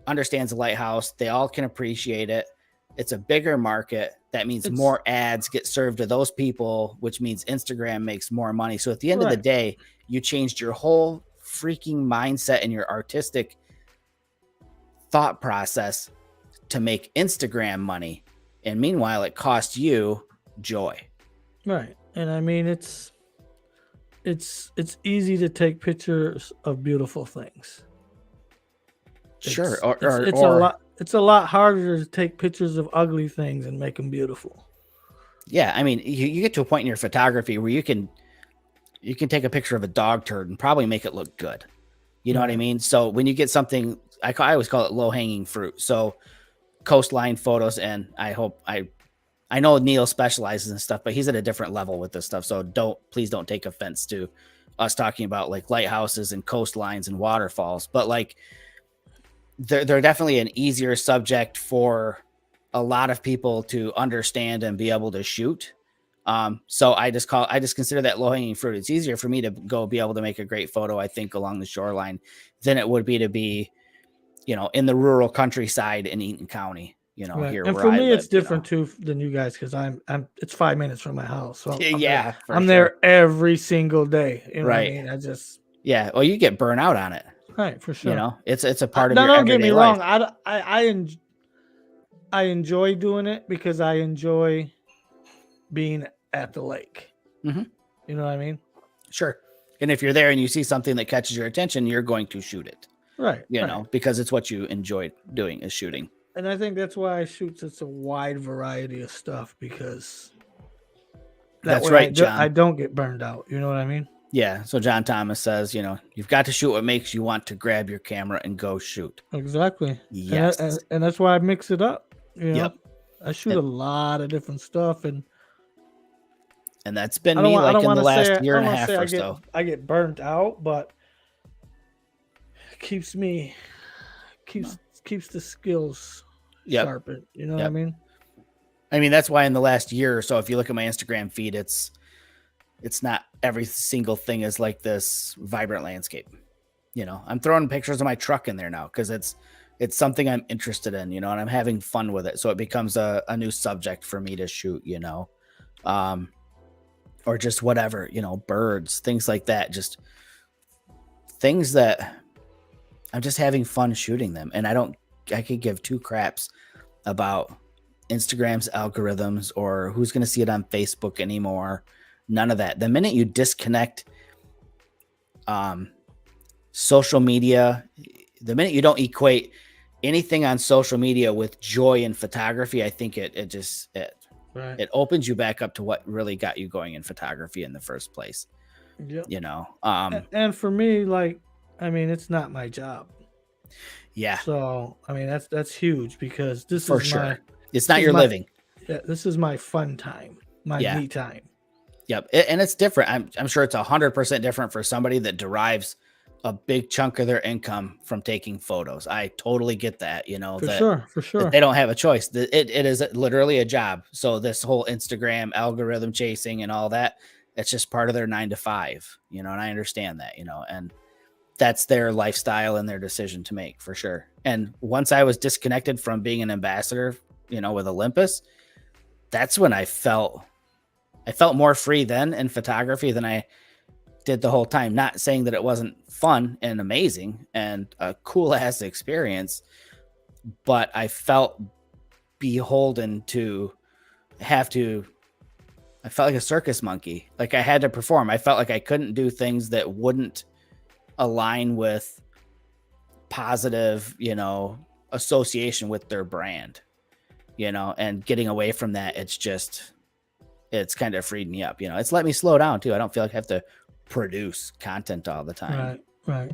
understands a lighthouse. They all can appreciate it. It's a bigger market. That means more ads get served to those people, which means Instagram makes more money. So at the end of the day, you changed your whole freaking mindset and your artistic thought process to make Instagram money. And meanwhile, it cost you joy. Right. And I mean, it's easy to take pictures of beautiful things. Sure. it's a lot harder to take pictures of ugly things and make them beautiful. Yeah, I mean, you get to a point in your photography where you can take a picture of a dog turd and probably make it look good. You know what I Right. mean? So when you get something, I always call it low hanging fruit. So coastline photos, and I know Neil specializes in stuff, but he's at a different level with this stuff. So please don't take offense to us talking about like lighthouses and coastlines and waterfalls, but like they're definitely an easier subject for a lot of people to understand and be able to shoot. So I just consider that low hanging fruit. It's easier for me to go be able to make a great photo, I think, along the shoreline than it would be to be, in the rural countryside in Eaton County, Right. here And where for I me, it's live. different too than you guys because it's 5 minutes from my house. So Yeah, for I'm sure. there every single day. You know what I Right. mean? I just Yeah. Well, you get burnt out on it. right for sure. It's a part of Now, your don't get me everyday life. wrong. I enjoy doing it because I enjoy being at the lake. Mhm. You know what I mean? Sure. And if you're there and you see something that catches your attention, you're going to shoot it, Right. Right. because it's what you enjoy doing is shooting. And I think that's why I shoot such a wide variety of stuff because That's way right, John. I don't get burned out. You know what I mean? Yeah. So John Thomas says, you've got to shoot what makes you want to grab your camera and go shoot. Exactly. Yes. And that's why I mix it up. Yep. I shoot a lot of different stuff, and that's been me like in the last year and a half or so. I get burnt out, but it keeps the skills sharpened. You know what I mean? I mean, that's why in the last year or so, if you look at my Instagram feed, it's not every single thing is like this vibrant landscape. I'm throwing pictures of my truck in there now because it's something I'm interested in, and I'm having fun with it. So it becomes a new subject for me to shoot, or just whatever, birds, things like that. Just things that I'm just having fun shooting them. And I could give two craps about Instagram's algorithms or who's going to see it on Facebook anymore. None of that. The minute you disconnect social media, the minute you don't equate anything on social media with joy in photography, I think it opens you back up to what really got you going in photography in the first place. Yep. And for me, it's not my job. Yeah. So, that's huge because this for is sure. It's not your living. Yeah. This is my fun time, my me time. Yep. And it's different. I'm sure it's 100% different for somebody that derives a big chunk of their income from taking photos. I totally get that, For sure. That they don't have a choice. It is literally a job. So this whole Instagram algorithm chasing and all that, it's just part of their 9 to 5, and I understand that, and that's their lifestyle and their decision to make for sure. And once I was disconnected from being an ambassador, with Olympus, that's when I felt more free then in photography than I did the whole time. Not saying that it wasn't fun and amazing and a cool ass experience, but I felt beholden to I felt like a circus monkey. Like I had to perform. I felt like I couldn't do things that wouldn't align with positive, association with their brand, and getting away from that. It's kind of freed me up. It's let me slow down too. I don't feel like I have to produce content all the time. Right.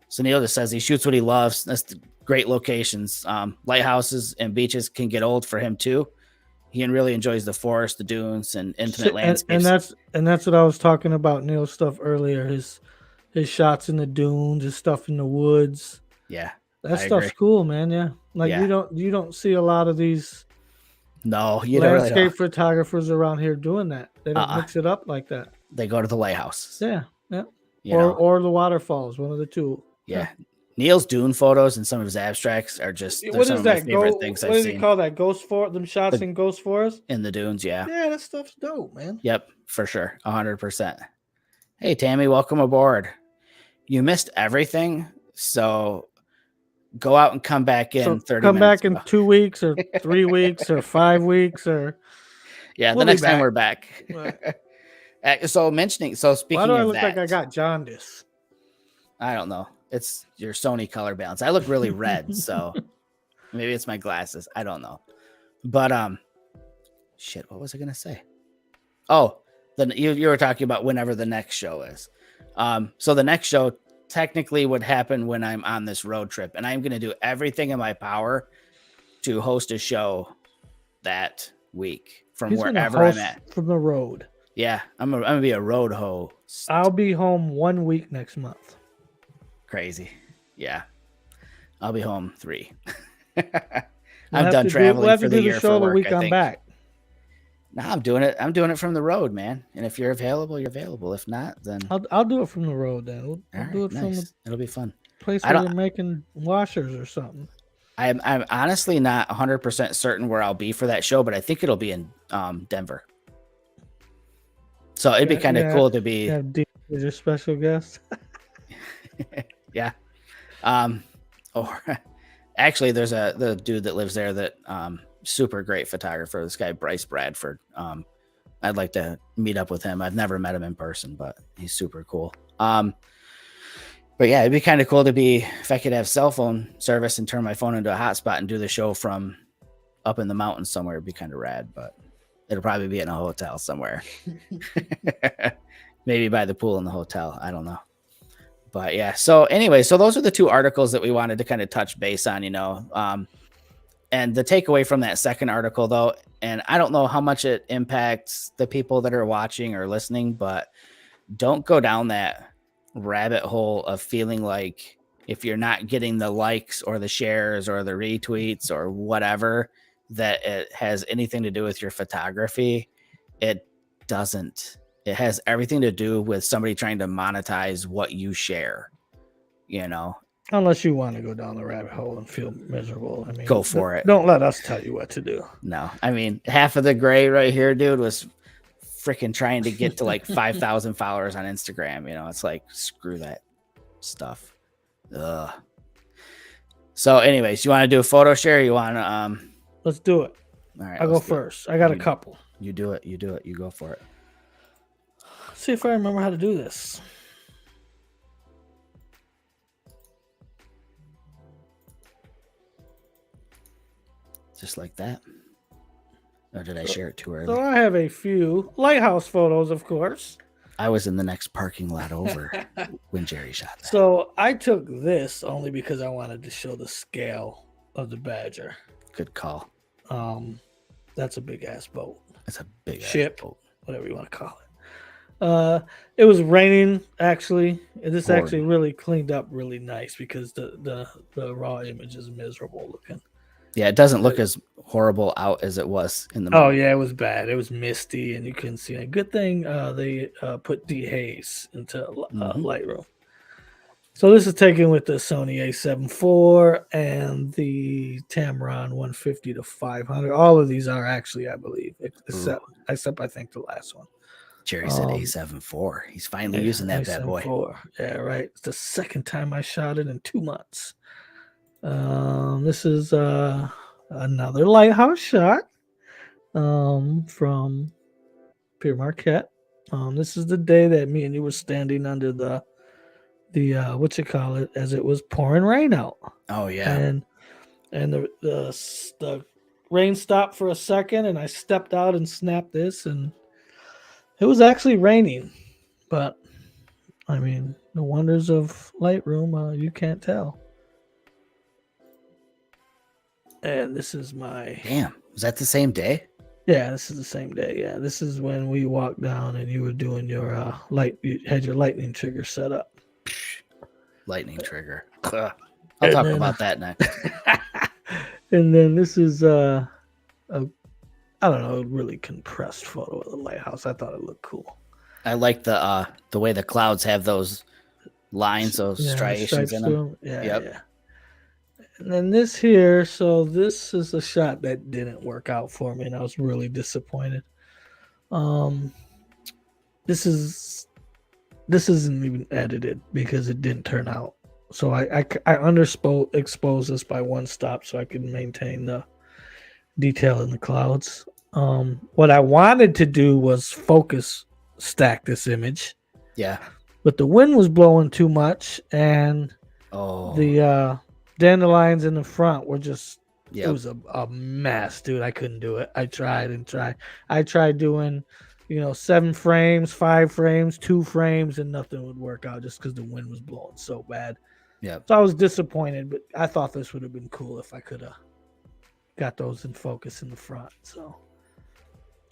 So Neil just says he shoots what he loves. That's the great locations. Lighthouses and beaches can get old for him too. He really enjoys the forest, the dunes, and infinite landscapes. And that's what I was talking about Neil's stuff earlier. His shots in the dunes, his stuff in the woods. Yeah. That stuff's cool, man. Yeah. You don't see a lot of these landscape photographers around here doing that. They don't mix it up like that. They go to the lighthouse. Yeah. Or the waterfalls, one of the two. Yeah. Neil's dune photos and some of his abstracts are just what some is of that? my favorite things I've seen. What does he call that? Ghost forest? Them shots in Ghost Forest? In the dunes, yeah. Yeah, that stuff's dope, man. Yep, for sure. 100%. Hey, Tammy, welcome aboard. You missed everything, so go out and come back in 30 minutes. Come back in 2 weeks or 3 weeks or 5 weeks or... Yeah, the next time we're back. Right. So speaking of that... Why do I look like I got jaundice? I don't know. It's your Sony color balance. I look really red, so... Maybe it's my glasses. I don't know. But shit, what was I gonna say? Oh, then you were talking about whenever the next show is. So the next show technically would happen when I'm on this road trip, and I'm gonna do everything in my power to host a show that week from He's gonna wherever I'm host at. from the road. Yeah, I'm gonna be a road host. I'll be home 1 week next month. Crazy. Yeah. I'll be home 3. We'll I'm have done to traveling we'll have for to the do year show for the work, week I I'm think. back. No, I'm doing it from the road, man. And if you're available, you're available. If not, then I'll do it from the road then. We'll all do right, it from the nice. It'll be fun. place I where don't- they're making washers or something. I'm honestly not 100% certain where I'll be for that show, but I think it'll be in Denver. So it'd be kind of cool to be. Yeah, D is your special guest. Yeah. Or actually, there's the dude that lives there that super great photographer. This guy Bryce Bradford. I'd like to meet up with him. I've never met him in person, but he's super cool. But yeah, it'd be kind of cool to be if I could have cell phone service and turn my phone into a hotspot and do the show from up in the mountains somewhere. It'd be kind of rad, but it'll probably be in a hotel somewhere. Maybe by the pool in the hotel. I don't know. But yeah, so anyway, so those are the 2 articles that we wanted to kind of touch base on, and the takeaway from that second article though, and I don't know how much it impacts the people that are watching or listening, but don't go down that rabbit hole of feeling like if you're not getting the likes or the shares or the retweets or whatever, that it has anything to do with your photography. It doesn't. It has everything to do with somebody trying to monetize what you share, Unless you want to go down the rabbit hole and feel miserable. I mean, Go for it. Don't let us tell you what to do. No, I mean, half of the gray right here, dude, was freaking trying to get to like 5,000 followers on Instagram. It's like, screw that stuff. Ugh. So anyways, you want to do a photo share? Or you want to, Let's do it. all right, I'll go let's do it. first. I got a couple. You do it. You go for it. See if I remember how to do this. Just like that. Or did I share it too early? So I have a few lighthouse photos, of course. I was in the next parking lot over when Jerry shot that. So I took this only because I wanted to show the scale of the Badger. Good call. That's a big ass boat. It's a big Ship. boat. Whatever you want to call it. It was raining actually. This Horrid. actually really cleaned up really nice because the raw image is miserable looking. Yeah, it doesn't look as horrible out as it was in the Oh movie. yeah, it was bad. It was misty and you couldn't see it. Good thing they put dehaze into Lightroom. So this is taken with the Sony A7 IV and the Tamron 150 to 500. All of these are actually, I believe, except I think the last one. Jerry said A7 IV. He's finally using that bad boy. A7 IV. Yeah, right. It's the second time I shot it in 2 months. This is another lighthouse shot from Pierre Marquette. This is the day that me and you were standing under the as it was pouring rain out. Oh yeah. And the rain stopped for a second and I stepped out and snapped this and it was actually raining, but I mean the wonders of Lightroom, you can't tell. And this is my Damn. Was that the same day? Yeah, this is the same day. Yeah, this is when we walked down and you were doing your you had your lightning trigger set up. Lightning trigger. I'll talk about that next. And then this is I don't know, a really compressed photo of the lighthouse. I thought it looked cool. I like the way the clouds have those lines, those striations in them. Yeah. And then this here, so this is a shot that didn't work out for me, and I was really disappointed. This isn't even edited because it didn't turn out. So I underexposed this by 1 stop so I could maintain the detail in the clouds. What I wanted to do was focus stack this image. Yeah. But the wind was blowing too much and the dandelions in the front were just It was a mess, dude. I couldn't do it. I tried and tried. I tried doing, 7 frames, 5 frames, 2 frames, and nothing would work out just because the wind was blowing so bad. Yep. So I was disappointed, but I thought this would have been cool if I could have got those in focus in the front. So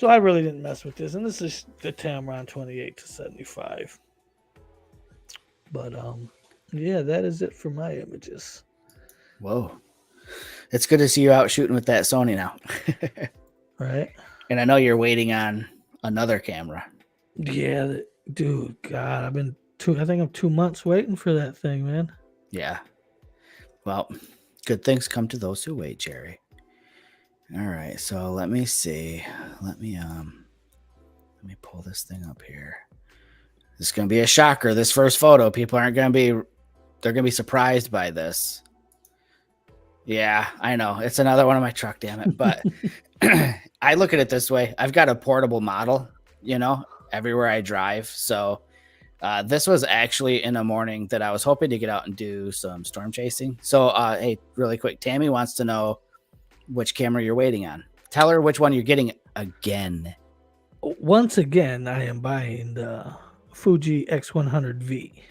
I really didn't mess with this. And this is the Tamron 28-75. But yeah, that is it for my images. Whoa. It's good to see you out shooting with that Sony now. Right? And I know you're waiting on another camera. Yeah, dude, God, I think I'm 2 months waiting for that thing, man. Yeah. Well, good things come to those who wait, Jerry. All right, so let me see. Let me pull this thing up here. This is gonna be a shocker. This first photo, people they're gonna be surprised by this. Yeah, I know. It's another one of my truck, damn it. But I look at it this way. I've got a portable model, everywhere I drive. So this was actually in a morning that I was hoping to get out and do some storm chasing. So, hey, really quick, Tammy wants to know which camera you're waiting on. Tell her which one you're getting again. Once again, I am buying the Fuji X100V.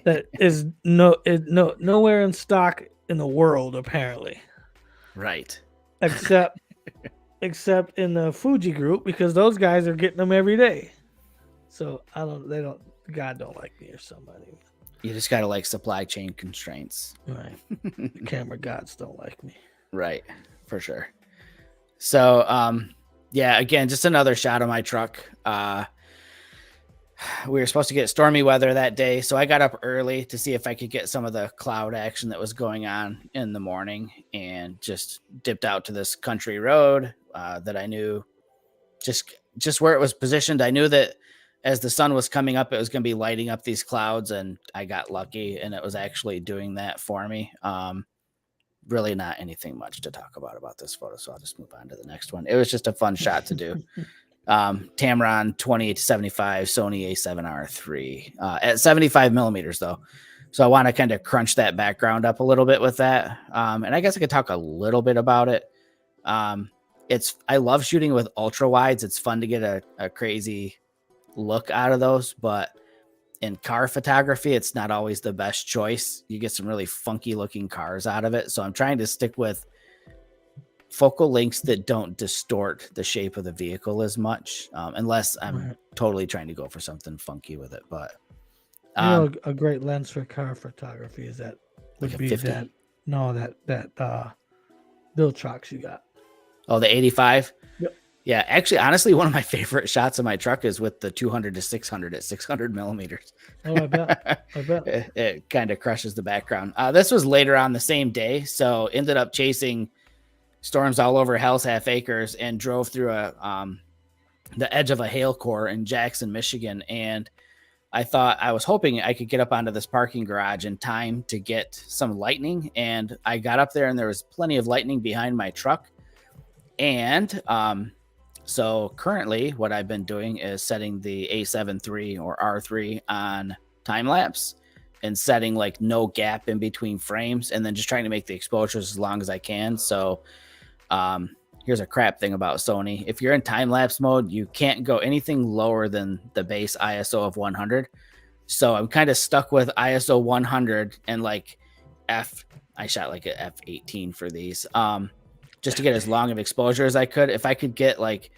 That is nowhere in stock in the world, apparently. Right. Except in the Fuji group, because those guys are getting them every day. So God don't like me or somebody. You just gotta like supply chain constraints. Right. The camera gods don't like me. Right, for sure. So yeah, again, just another shot of my truck. We were supposed to get stormy weather that day, so I got up early to see if I could get some of the cloud action that was going on in the morning, and just dipped out to this country road that I knew just where it was positioned. I knew that as the sun was coming up, it was going to be lighting up these clouds, and I got lucky, and it was actually doing that for me. Really not anything much to talk about this photo, so I'll just move on to the next one. It was just a fun shot to do. Tamron 28-75 Sony A7R III at 75 millimeters though. So I want to kind of crunch that background up a little bit with that. And I guess I could talk a little bit about it. I love shooting with ultra wides. It's fun to get a crazy look out of those, but in car photography, it's not always the best choice. You get some really funky looking cars out of it. So I'm trying to stick with focal lengths that don't distort the shape of the vehicle as much, unless I'm totally trying to go for something funky with it. But a great lens for car photography is that would like be 50? that Viltrox you got. Oh, the 85. Yep. Yeah, actually, honestly, one of my favorite shots of my truck is with the 200-600 at 600 millimeters. Oh, I bet. It kind of crushes the background. This was later on the same day, so ended up chasing storms all over Hell's Half Acres and drove through the edge of a hail core in Jackson, Michigan. And I was hoping I could get up onto this parking garage in time to get some lightning. And I got up there and there was plenty of lightning behind my truck. And so currently what I've been doing is setting the A7 III or R3 on time lapse and setting like no gap in between frames, and then just trying to make the exposures as long as I can. So here's a crap thing about Sony. If you're in time lapse mode, you can't go anything lower than the base ISO of 100. So I'm kind of stuck with ISO 100 and like I shot like a F18 for these, just to get as long of exposure as I could. If I could get like,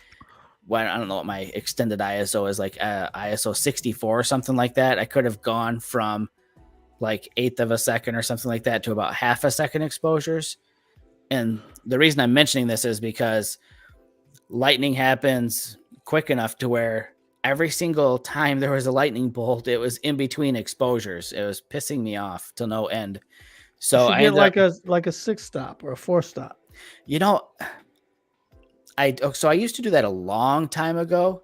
I don't know what my extended ISO is, like ISO 64 or something like that, I could have gone from like 1/8 of a second or something like that to about 1/2 a second exposures. And the reason I'm mentioning this is because lightning happens quick enough to where every single time there was a lightning bolt, it was in between exposures. It was pissing me off to no end. So I get like a 6-stop or a 4-stop. I used to do that a long time ago,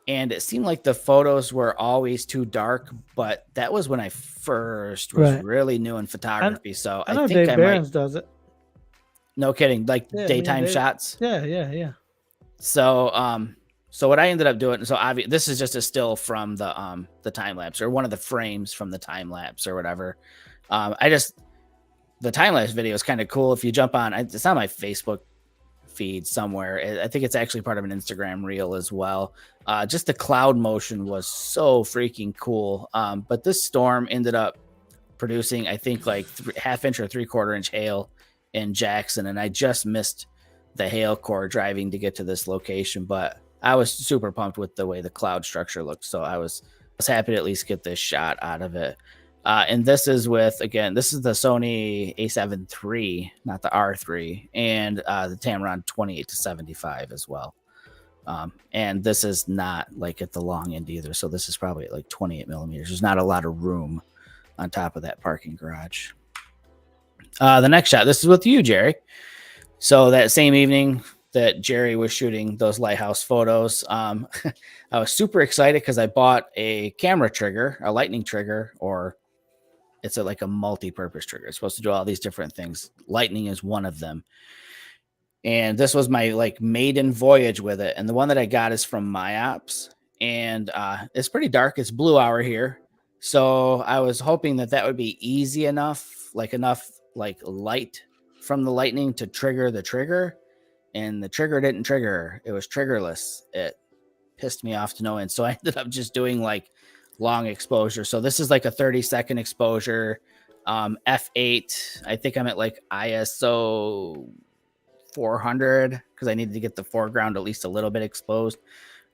and it seemed like the photos were always too dark, but that was when I first was really new in photography. So I know Dave Behrens does it. No kidding, like daytime shots. Yeah. So what I ended up doing, this is just a still from the time lapse, or one of the frames from the time lapse or whatever. I just the time lapse video is kind of cool. If you jump on, it's on my Facebook feed somewhere. I think it's actually part of an Instagram reel as well. Just the cloud motion was so freaking cool. But this storm ended up producing, I think, like half inch or 3/4 inch hail in Jackson, and I just missed the hail core driving to get to this location. But I was super pumped with the way the cloud structure looked, so I was happy to at least get this shot out of it. And this is with, again, this is the Sony A7 III, not the R3, and the Tamron 28-75 as well. And this is not like at the long end either. So this is probably at like 28 millimeters. There's not a lot of room on top of that parking garage. The next shot, this is with you, Jerry. So that same evening that Jerry was shooting those lighthouse photos, I was super excited because I bought a camera trigger, a lightning trigger, or it's like a multi-purpose trigger. It's supposed to do all these different things. Lightning is one of them. And this was my like maiden voyage with it. And the one that I got is from Myops. And it's pretty dark. It's blue hour here. So I was hoping that that would be easy enough like light from the lightning to trigger the trigger. And the trigger didn't trigger. It was triggerless. It pissed me off to no end. So I ended up just doing like long exposure. So this is like a 30-second exposure. F8. I think I'm at like ISO 400 because I needed to get the foreground at least a little bit exposed.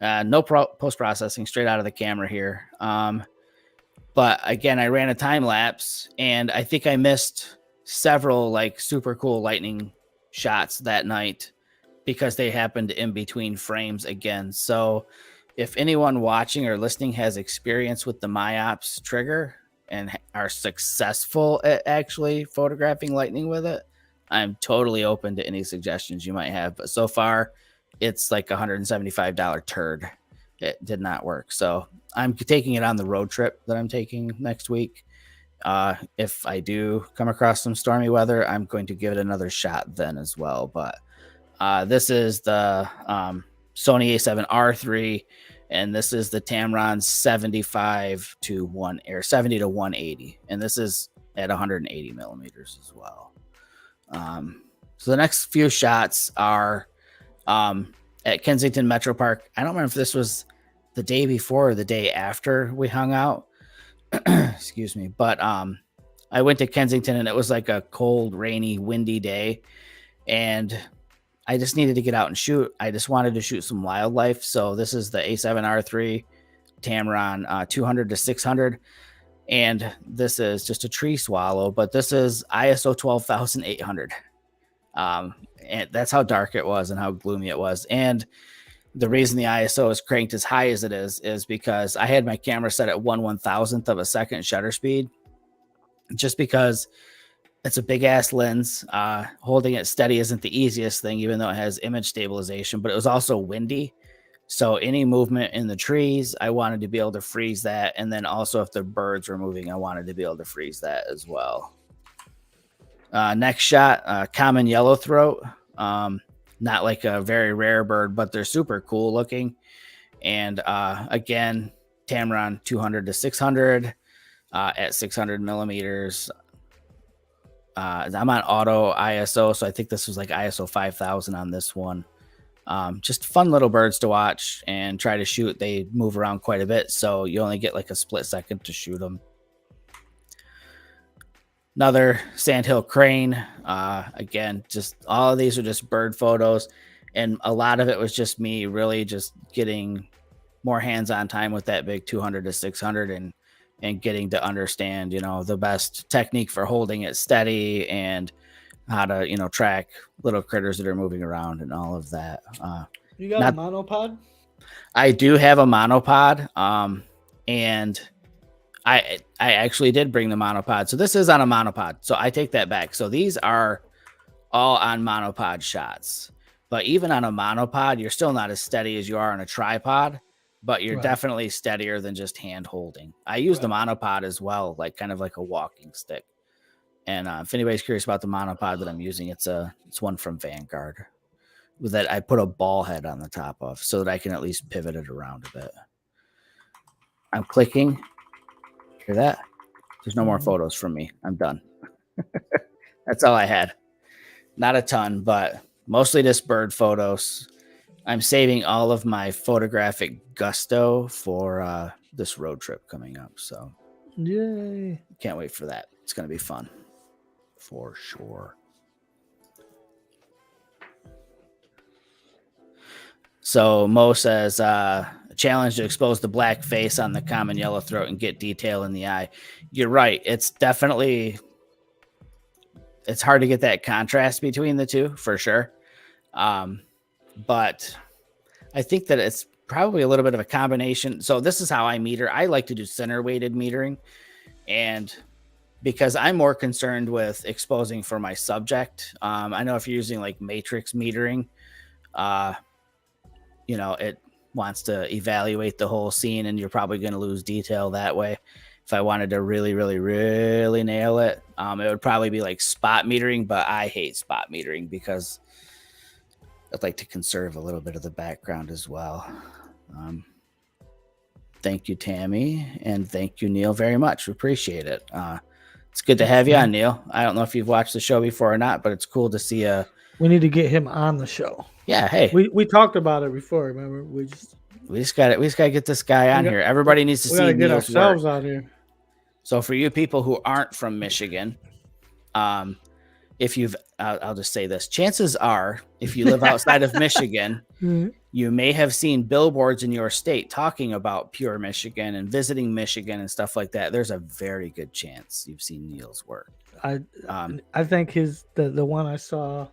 No post-processing, straight out of the camera here. But again, I ran a time lapse and I think I missed several like super cool lightning shots that night because they happened in between frames again. So if anyone watching or listening has experience with the Myops trigger and are successful at actually photographing lightning with it, I'm totally open to any suggestions you might have. But so far, it's like $175 turd. It did not work. So I'm taking it on the road trip that I'm taking next week. If I do come across some stormy weather, I'm going to give it another shot then as well. But this is the Sony A7 R3, and this is the Tamron 75 to 70 to 180, and this is at 180 millimeters as well. So the next few shots are at Kensington Metro Park. I don't remember if this was the day before or the day after we hung out. Excuse me, but I went to Kensington and it was like a cold, rainy, windy day, and I just needed to get out and shoot. I just wanted to shoot some wildlife. So this is the A7R3 Tamron 200 to 600. And this is just a tree swallow, but this is ISO 12,800. And that's how dark it was and how gloomy it was. And the reason the ISO is cranked as high as it is because I had my camera set at 1/1000th of a second shutter speed, just because it's a big ass lens. Holding it steady isn't the easiest thing, even though it has image stabilization, but it was also windy. So any movement in the trees, I wanted to be able to freeze that. And then also if the birds were moving, I wanted to be able to freeze that as well. Next shot, common yellowthroat. Not like a very rare bird, but they're super cool looking. And again, Tamron 200 to 600 at 600 millimeters. I'm on auto ISO, so I think this was like ISO 5000 on this one. Just fun little birds to watch and try to shoot. They move around quite a bit, so you only get like a split second to shoot them. Another sandhill crane. Again, just all of these are just bird photos, and a lot of it was just me really just getting more hands-on time with that big 200 to 600 and getting to understand, the best technique for holding it steady and how to, track little critters that are moving around and all of that. You got a monopod? I do have a monopod. And I actually did bring the monopod. So this is on a monopod. So I take that back. So these are all on monopod shots. But even on a monopod, you're still not as steady as you are on a tripod, but you're definitely steadier than just hand holding. I use the monopod as well, like kind of like a walking stick. And if anybody's curious about the monopod that I'm using, it's one from Vanguard that I put a ball head on the top of so that I can at least pivot it around a bit. I'm clicking. Hear that? There's no more photos from me. I'm done. That's all I had. Not a ton, but mostly just bird photos. I'm saving all of my photographic gusto for this road trip coming up. So Yay. can't wait for that. It's going to be fun for sure. So Mo says, a challenge to expose the black face on the common yellowthroat and get detail in the eye. You're right. It's definitely, it's hard to get that contrast between the two for sure. But I think that it's probably a little bit of a combination. So this is how I meter. I like to do center weighted metering. And because I'm more concerned with exposing for my subject, I know if you're using like matrix metering, it wants to evaluate the whole scene and you're probably going to lose detail that way. If I wanted to really, really, really nail it, it would probably be like spot metering, but I hate spot metering because I'd like to conserve a little bit of the background as well. Thank you, Tammy. And thank you, Neil, very much. We appreciate it. It's good to have you on, Neil. I don't know if you've watched the show before or not, but it's cool to see We need to get him on the show. Yeah, hey. We talked about it before, remember? We just gotta get this guy on here. Everybody needs to see get Neil's ourselves work out here. So for you people who aren't from Michigan, if you've, I'll just say this, chances are, if you live outside of Michigan, you may have seen billboards in your state talking about Pure Michigan and visiting Michigan and stuff like that. There's a very good chance you've seen Neil's work. I think the one I saw,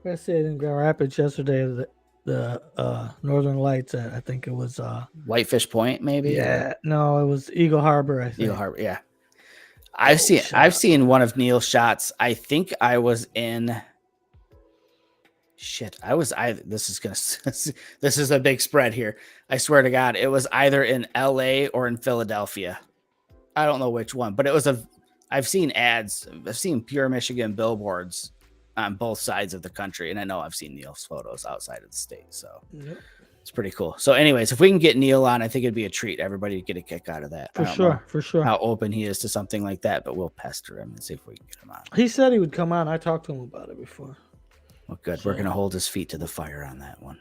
I said in Grand Rapids yesterday, the Northern Lights. I think it was Whitefish Point, maybe. Yeah, no, it was Eagle Harbor. I think Eagle Harbor. Yeah, I've seen one of Neil's shots. I think I was in. Shit, this is a big spread here. I swear to God, it was either in LA or in Philadelphia. I don't know which one, but it was I've seen ads. I've seen Pure Michigan billboards on both sides of the country. And I know I've seen Neil's photos outside of the state. So It's pretty cool. So anyways, if we can get Neil on, I think it'd be a treat. Everybody would get a kick out of that. For sure. How open he is to something like that, but we'll pester him and see if we can get him on. He said he would come on. I talked to him about it before. Well, good. So we're going to hold his feet to the fire on that one.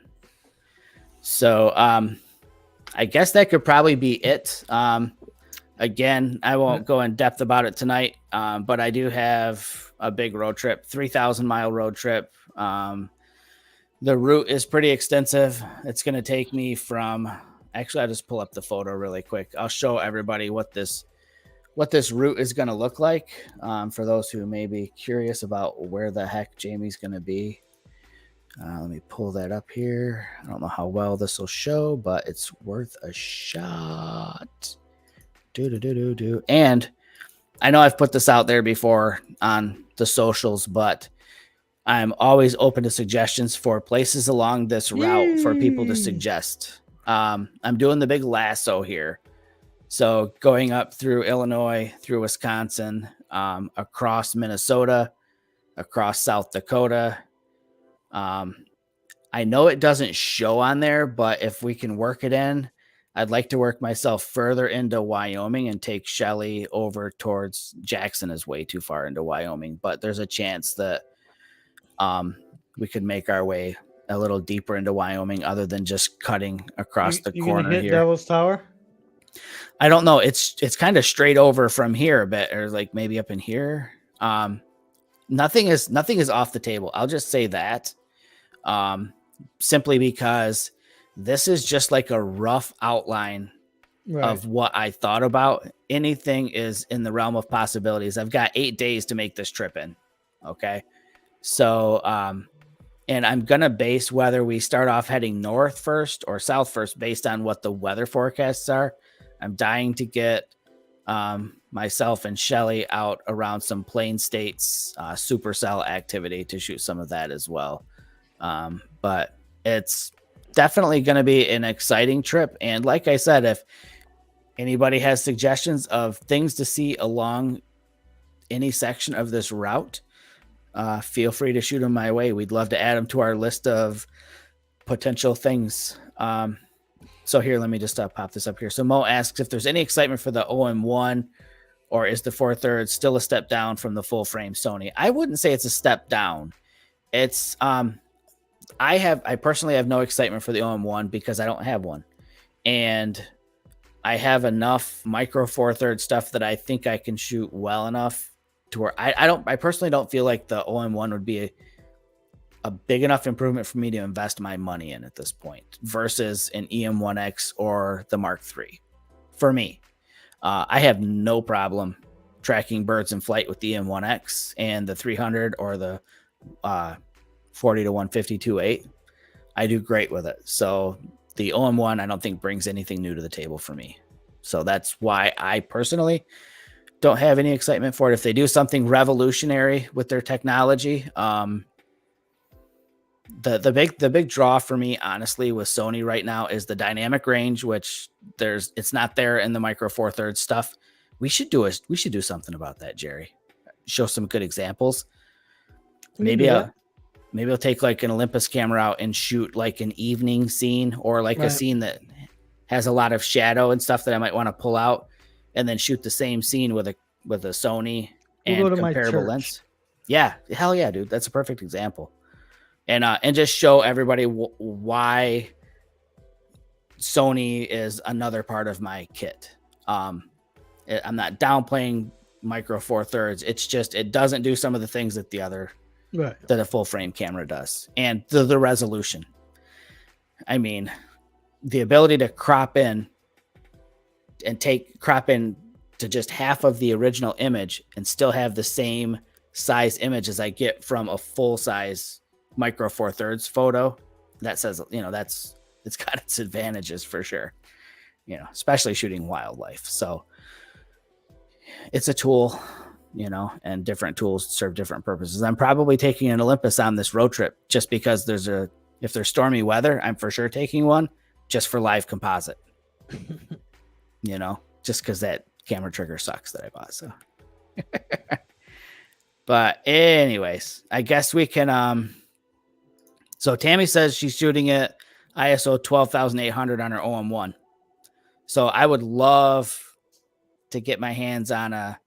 So I guess that could probably be it. Again, I won't go in depth about it tonight, but I do have a big road trip, 3,000-mile road trip. The route is pretty extensive. It's going to take me from, actually, I'll just pull up the photo really quick. I'll show everybody what this route is going to look like for those who may be curious about where the heck Jamie's going to be. Let me pull that up here. I don't know how well this will show, but it's worth a shot. And I know I've put this out there before on the socials, but I'm always open to suggestions for places along this route for people to suggest. I'm doing the big lasso here. So going up through Illinois, through Wisconsin, across Minnesota, across South Dakota. I know it doesn't show on there, but if we can work it in, I'd like to work myself further into Wyoming and take Shelly over towards Jackson is way too far into Wyoming, but there's a chance that we could make our way a little deeper into Wyoming other than just cutting across the corner hit here. Devil's Tower? I don't know. It's kind of straight over from here a bit, or like maybe up in here. Nothing is off the table. I'll just say that simply because this is just like a rough outline of what I thought about. Anything is in the realm of possibilities. I've got 8 days to make this trip in. Okay. So, and I'm going to base whether we start off heading north first or south first based on what the weather forecasts are. I'm dying to get myself and Shelly out around some Plain States supercell activity to shoot some of that as well. But it's definitely going to be an exciting trip. And like I said, if anybody has suggestions of things to see along any section of this route, feel free to shoot them my way. We'd love to add them to our list of potential things. So here, let me just pop this up here. So Mo asks if there's any excitement for the OM1 or is the 4/3 still a step down from the full frame Sony? I wouldn't say it's a step down. It's I personally have no excitement for the OM1 because I don't have one, and I have enough micro 4/3 stuff that I think I can shoot well enough to where I personally don't feel like the OM1 would be a big enough improvement for me to invest my money in at this point versus an EM1X or the Mark III. For me, I have no problem tracking birds in flight with the EM1X and the 300 or the 40 to 150 2.8. I do great with it. So the OM1, I don't think brings anything new to the table for me. So that's why I personally don't have any excitement for it. If they do something revolutionary with their technology, the big draw for me, honestly, with Sony right now is the dynamic range, which it's not there in the micro 4/3 stuff. We should do something about that, Jerry. Show some good examples. Maybe I'll take like an Olympus camera out and shoot like an evening scene or like a scene that has a lot of shadow and stuff that I might want to pull out, and then shoot the same scene with a Sony and comparable lens. Yeah, hell yeah, dude, that's a perfect example. And just show everybody why Sony is another part of my kit. I'm not downplaying micro 4/3. It's just it doesn't do some of the things that that a full frame camera does, and the resolution. I mean, the ability to crop in to just half of the original image and still have the same size image as I get from a full size micro 4/3 photo. That says, it's got its advantages for sure, especially shooting wildlife. So it's a tool, and different tools serve different purposes. I'm probably taking an Olympus on this road trip just because if there's stormy weather, I'm for sure taking one just for live composite, just because that camera trigger sucks that I bought. So, but anyways, I guess we can, so Tammy says she's shooting at ISO 12,800 on her OM1. So I would love to get my hands on a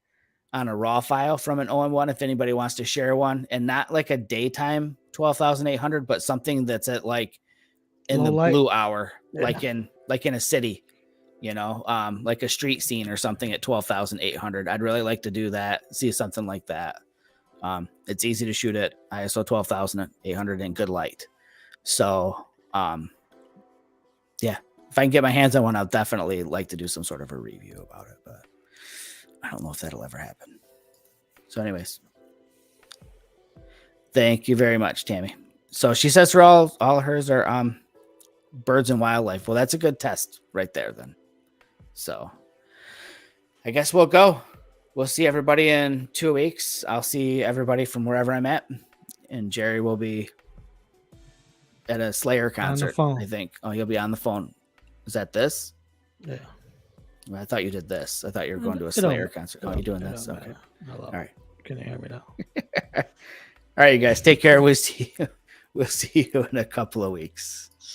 raw file from an OM1 if anybody wants to share one, and not like a daytime 12,800, but something that's at like in the blue hour, like in a city, like a street scene or something at 12,800. I'd really like to do that, see something like that. It's easy to shoot at ISO 12,800 in good light. So, yeah, if I can get my hands on one, I'll definitely like to do some sort of a review about it, but I don't know if that'll ever happen. So anyways, thank you very much, Tammy. So she says all of hers are birds and wildlife. Well, that's a good test right there then. So I guess we'll go. We'll see everybody in 2 weeks. I'll see everybody from wherever I'm at, and Jerry will be at a Slayer concert, I think. Oh, he'll be on the phone. Is that this? Yeah. Well, I thought you did this. I thought you were going to a Slayer concert. Oh, you're doing this? Okay. All right. Can you hear me now? All right, you guys. Take care. We'll see you in a couple of weeks.